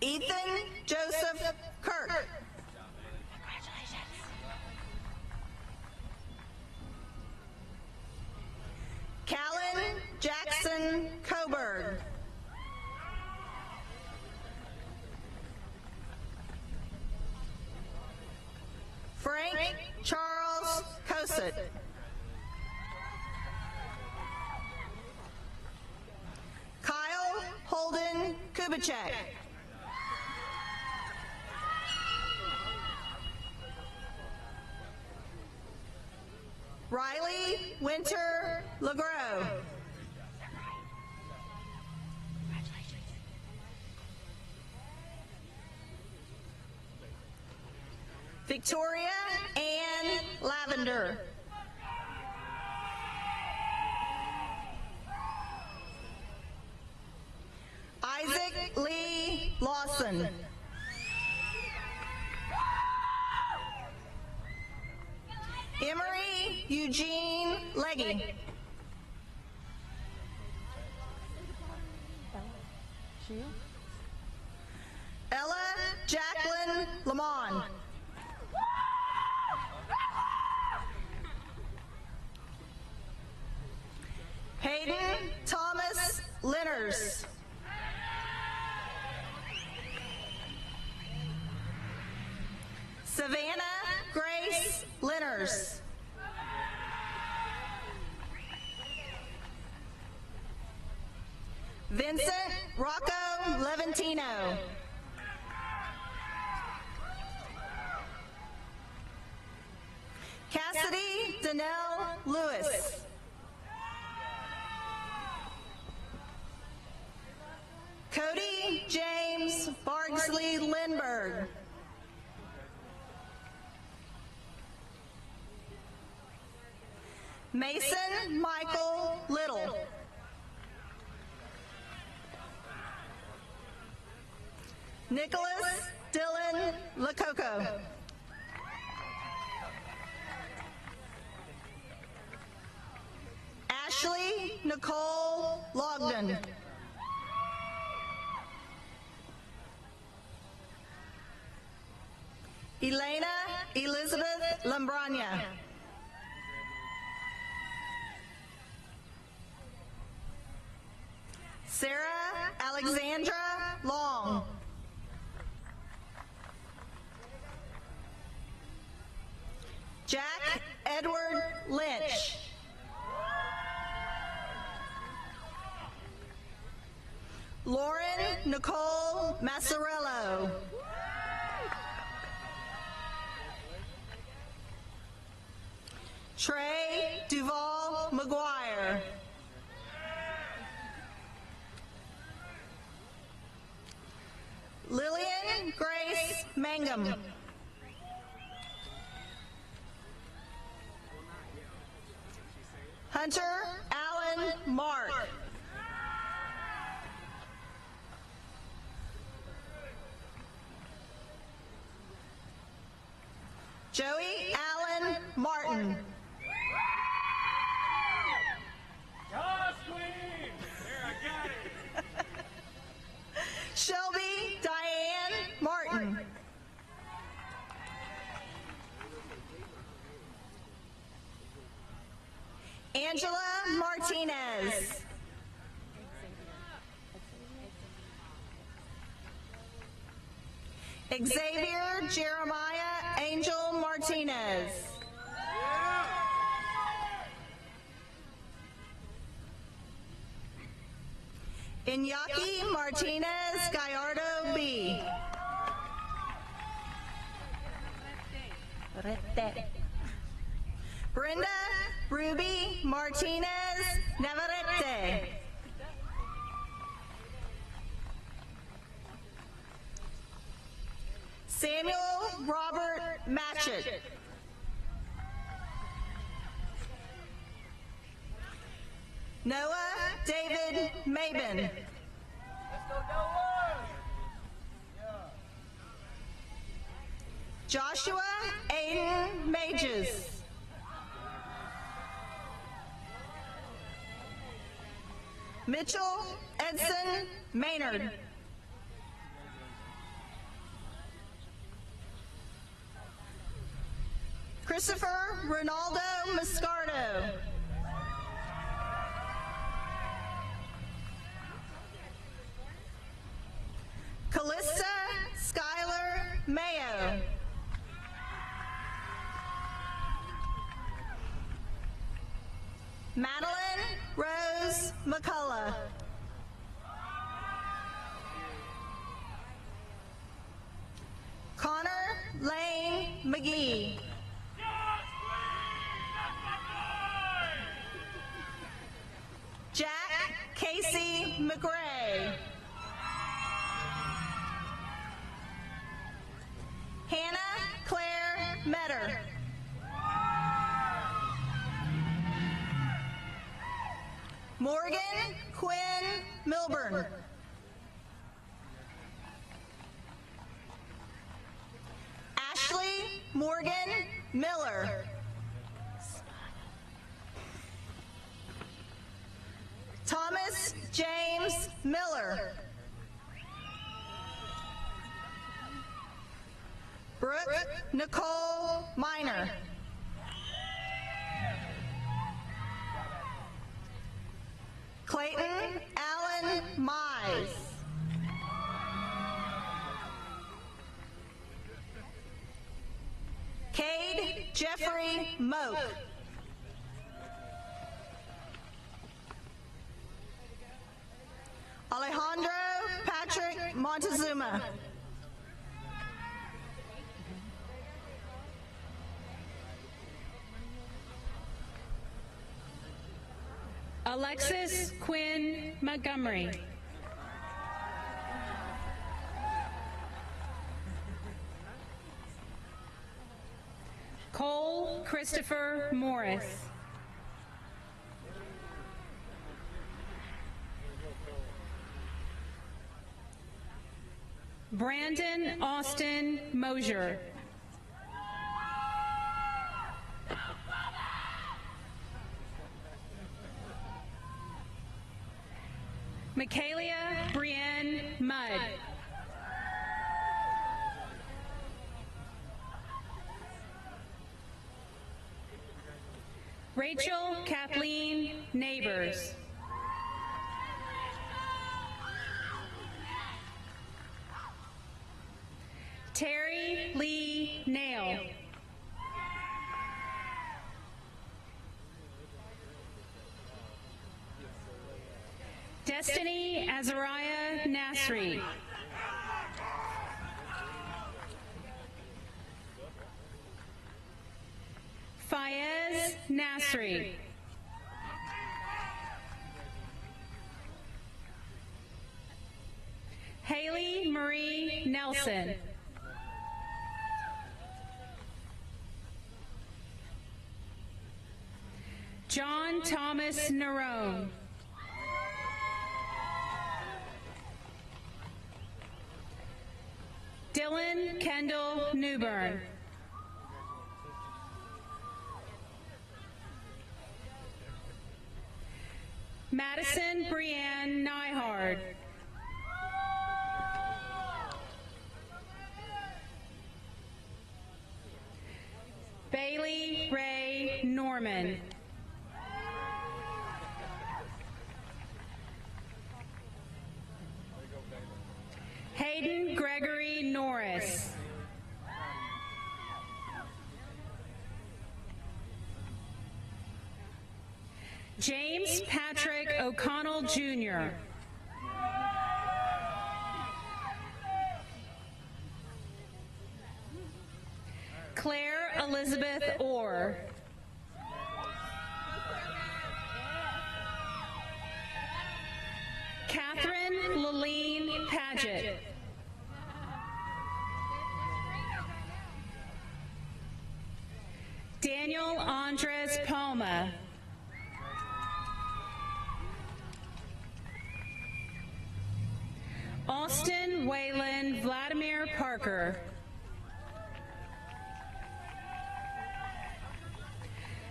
Ethan Joseph Kirk. Callan Jackson Coburg. Frank Charles Cosett. Kyle Holden Kubicek. Riley Winter LeGros. Victoria Ann Lavender. Isaac Lee Lawson. Emery Eugene Leggy. Ella Jacqueline Lamont. Hayden Thomas Linners. Savannah Grace Linners. Vincent Rocco Levantino. Cassidy Danelle Lewis. Cody James Bardsley Lindbergh. Mason Michael Little. Nicholas Dylan Lococo. Ashley Nicole Logden. Elena Elizabeth Lambrania. Sarah Alexandra Long. Jack Edward Lynch. Lauren Nicole Massarello. Trey Duval McGuire. Lillian Grace Mangum. Hunter Allen Mark. Joey Allen Martin. Shelby Diane Martin. Angela Martinez. Xavier Jeremiah Angel Martinez. Iñaki Martinez Gallardo B. Brenda Ruby Martinez Navarrete. Samuel Robert Matchett. Noah David Mabin. Joshua Aiden Mages. Mitchell Edson Maynard. Christopher Ronaldo Moscardo. Callista Skylar Mayo. Madeline Rose McCullough. Connor Lane McGee. Jack Casey McRae. Hannah Claire Metter. Morgan Quinn Milburn. Ashley Morgan Miller. Thomas James Miller. Brooke Nicole Minor. Clayton Allen Mize. Cade Jeffrey Moak. Alejandro Patrick Montezuma. Alexis Quinn Montgomery. Cole Christopher Morris. Brandon Austin Mosier. Michaelia Brienne Mudd. Rachel Kathleen Neighbors. Terry Lee Nail. Destiny Azariah Nasri. Fayez Nasri. Haley Marie Nelson. John Thomas Nerone. Dylan Kendall Newburn. Madison Brianne Nyhard. Bailey Ray Norman. James Patrick O'Connell, Jr. Claire Elizabeth Orr. Catherine Laleen Paget. Daniel Andres Palma. Austin Waylon Vladimir Parker.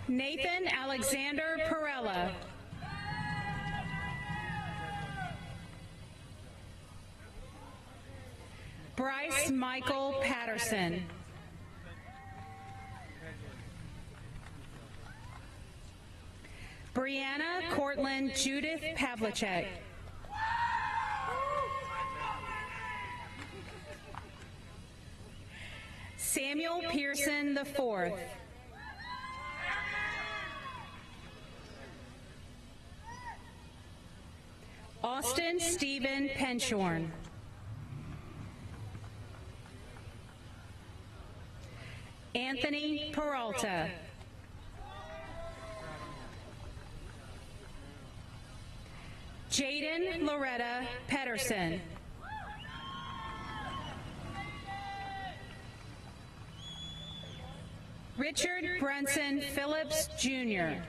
Nathan Alexander Perella. Bryce Michael Patterson. Brianna Cortland Judith Pavlicek. Samuel Pearson IV. Austin Stephen Penshorn. Anthony Peralta. Jaden Loretta Pedersen. Richard Brunson Phillips, Jr.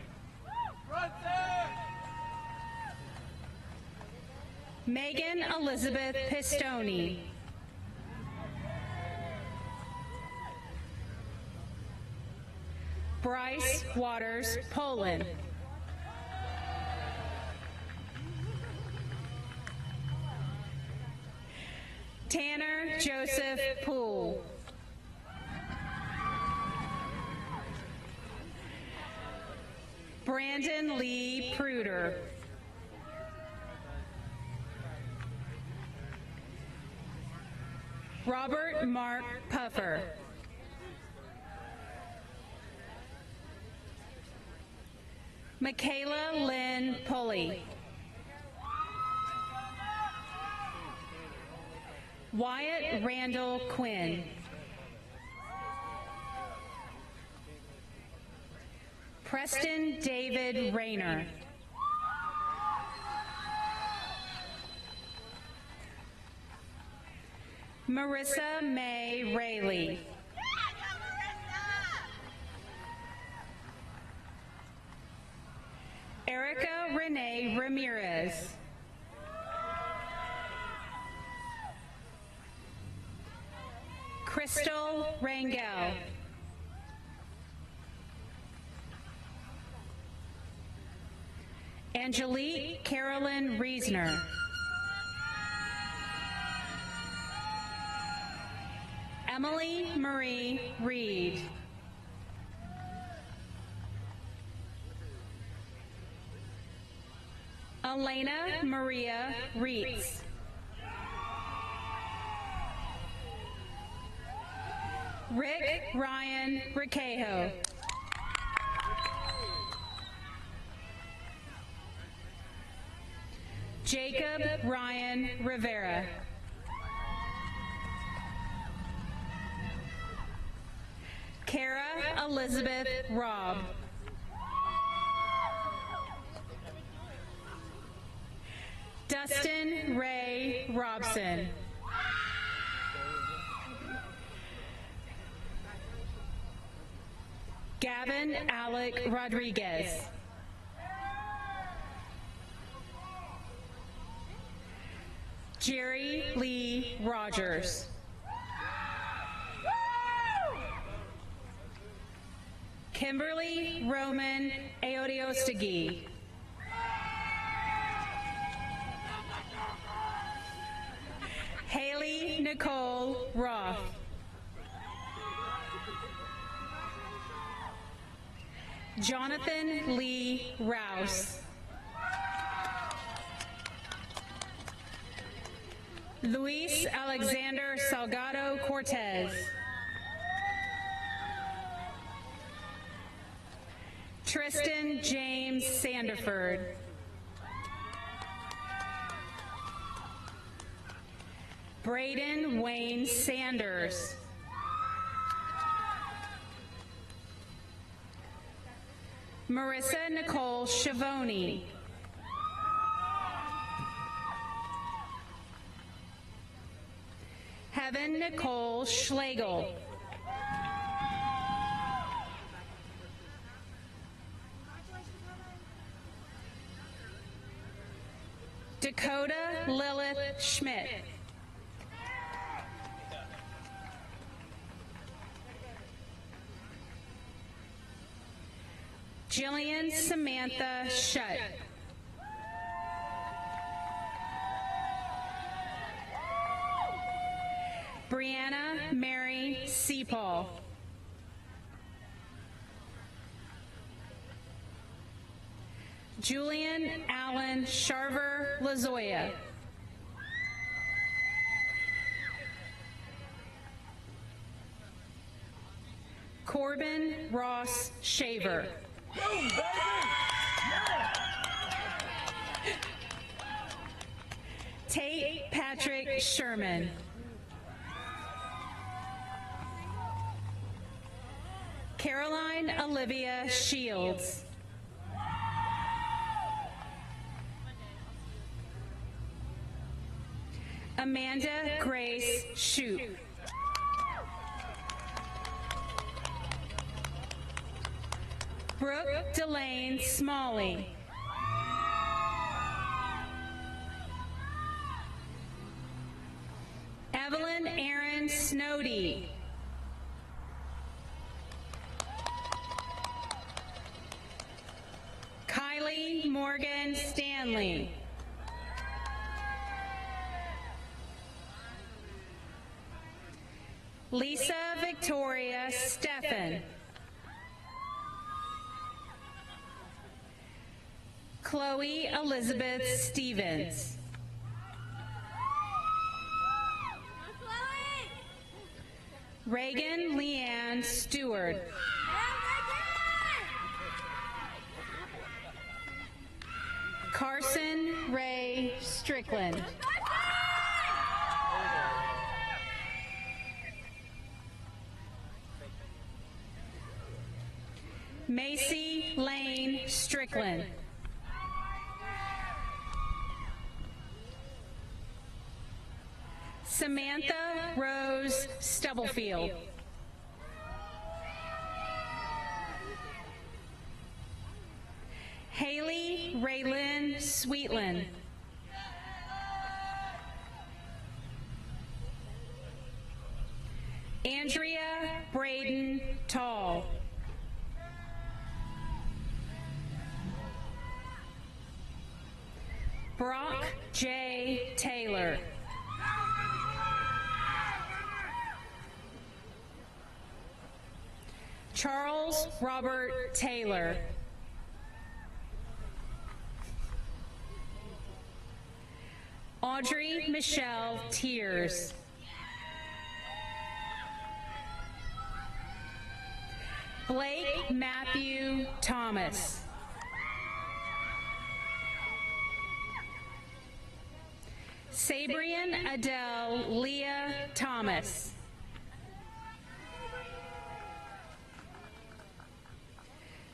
Megan Elizabeth Pistoni. Bryce Waters Poland. Tanner Joseph Poole. Brandon Lee Pruder. Robert Mark Puffer. Michaela Lynn Pulley. Wyatt Randall Quinn. Preston David Rayner. Marissa May Rayleigh. Erica Renee Ramirez. Crystal Rangel. Angelique Carolyn Reesner. Emily Marie Reed. Elena Maria Reitz. Rick Ryan Riquejo. Jacob Ryan Rivera. Kara Elizabeth Robb. Dustin Ray Robson. Gavin Alec Rodriguez. Jerry Lee Rogers. Kimberly Roman Aodiostagi. Haley Nicole Roth. Jonathan Lee Rouse. Luis Alexander Salgado Cortez. Tristan James Sanderford. Stanford. Braden Wayne Sanders. Marissa Nicole Schiavone. Heaven Nicole Schlegel. Dakota Lilith Schmidt. Jillian Samantha Shutt. Brianna Mary Seapaul. Julian Allen Sharver Lazoya. Corbin Ross Shaver. Tate Patrick Sherman. Caroline Olivia Shields. Amanda Grace Shoup. Brooke Delane Smalley. Evelyn Aaron Snowdy. Kylie Morgan Stanley. Lisa Victoria Steffen. Chloe Elizabeth Stevens. Reagan Leanne Stewart. Carson Ray Strickland. Macy Lane Strickland. Samantha Rose Stubblefield. Haley Raylyn Sweetland. Andrea Braden Tall. Brock J. Taylor. Charles Robert Taylor. Audrey Michelle Tears. Blake Matthew Thomas. Sabrian Adele Leah Thomas.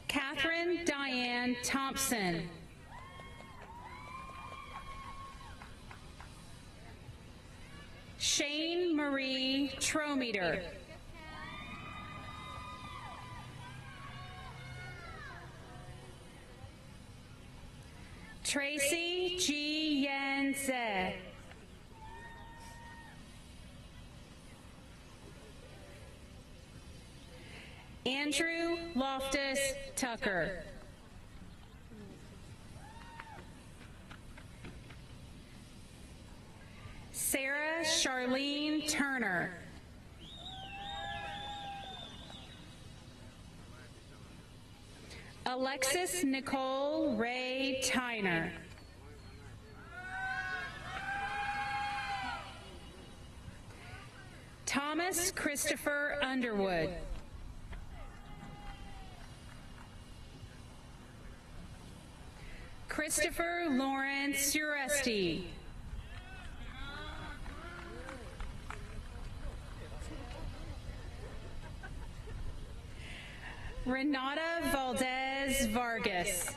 Catherine Diane Thompson. Shane Marie Trometer. Tracy G. Yenze. Andrew Loftus Tucker. Sarah Charlene Turner. Alexis Nicole Ray Tyner. Thomas Christopher Underwood. Christopher Lawrence Suresti. Renata Valdez Vargas.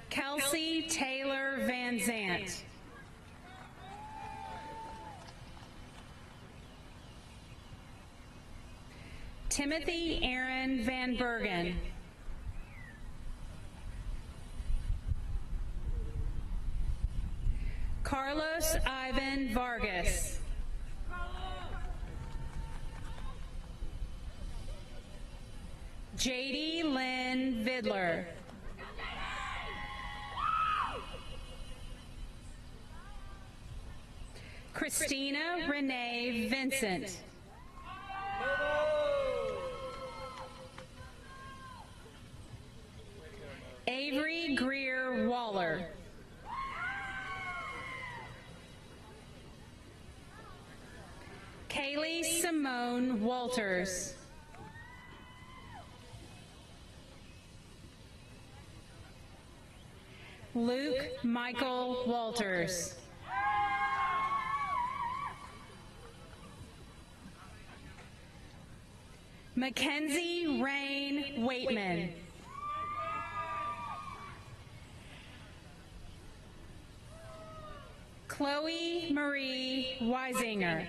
Kelsey Taylor Van Zant. Timothy Aaron Van Bergen. Carlos Ivan Vargas. JD Lynn Vidler. Christina Renee Vincent. Avery Greer Waller. Kaylee Simone Walters. Luke Michael Walters. Mackenzie Rain Waitman. Chloe Marie Weisinger.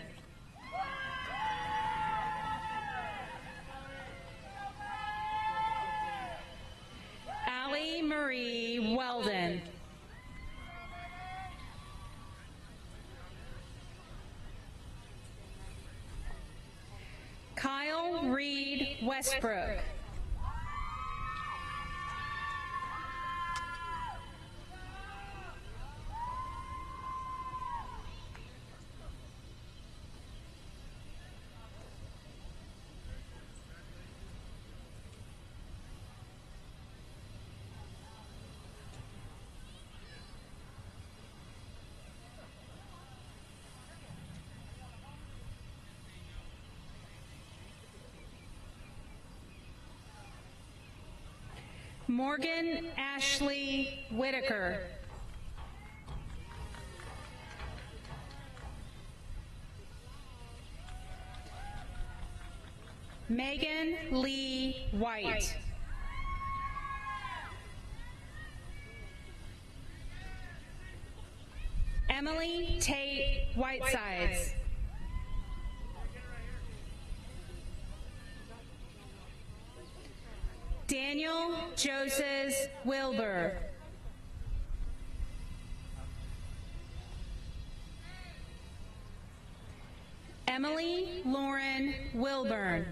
Allie Marie Weldon. Kyle Reed Westbrook. Morgan Ashley Whitaker. Megan Lee White. Emily Tate Whitesides. Daniel Joseph Wilbur. Emily Lauren Wilburn.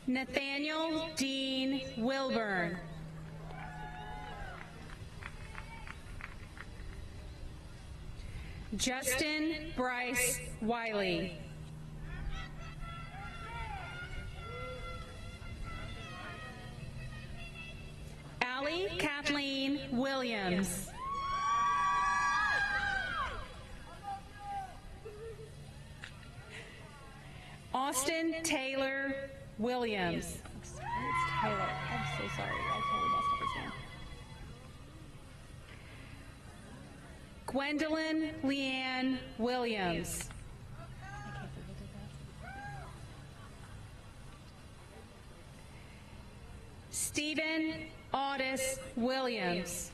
Nathaniel Dean Wilburn. Justin Bryce Wiley. Allie Kathleen Williams. Austin Taylor Williams. It's Tyler. I'm so sorry. I totally messed up his name. Gwendolyn Leanne Williams. I can't believe I did that. Stephen Audis Williams.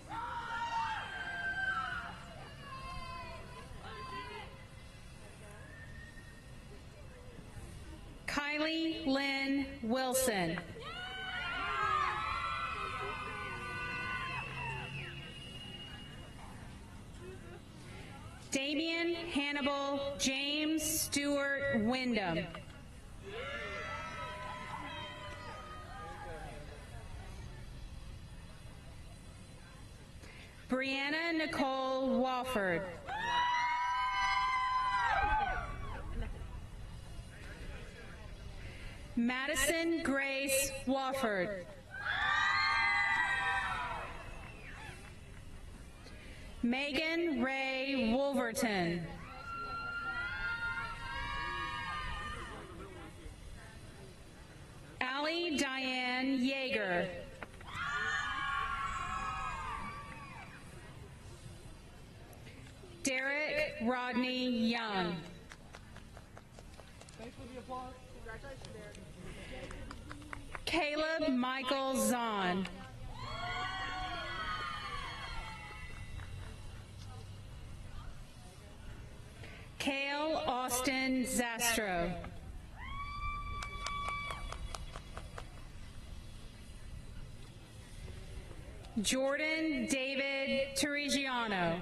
Kylie Lynn Wilson. Damian Hannibal James Stewart Wyndham. Brianna Nicole Wofford. Madison Grace Wofford. Megan Ray Wolverton. Rodney Young. Caleb Michael Zahn. Cale Austin Zastro. Jordan David Terrigiano.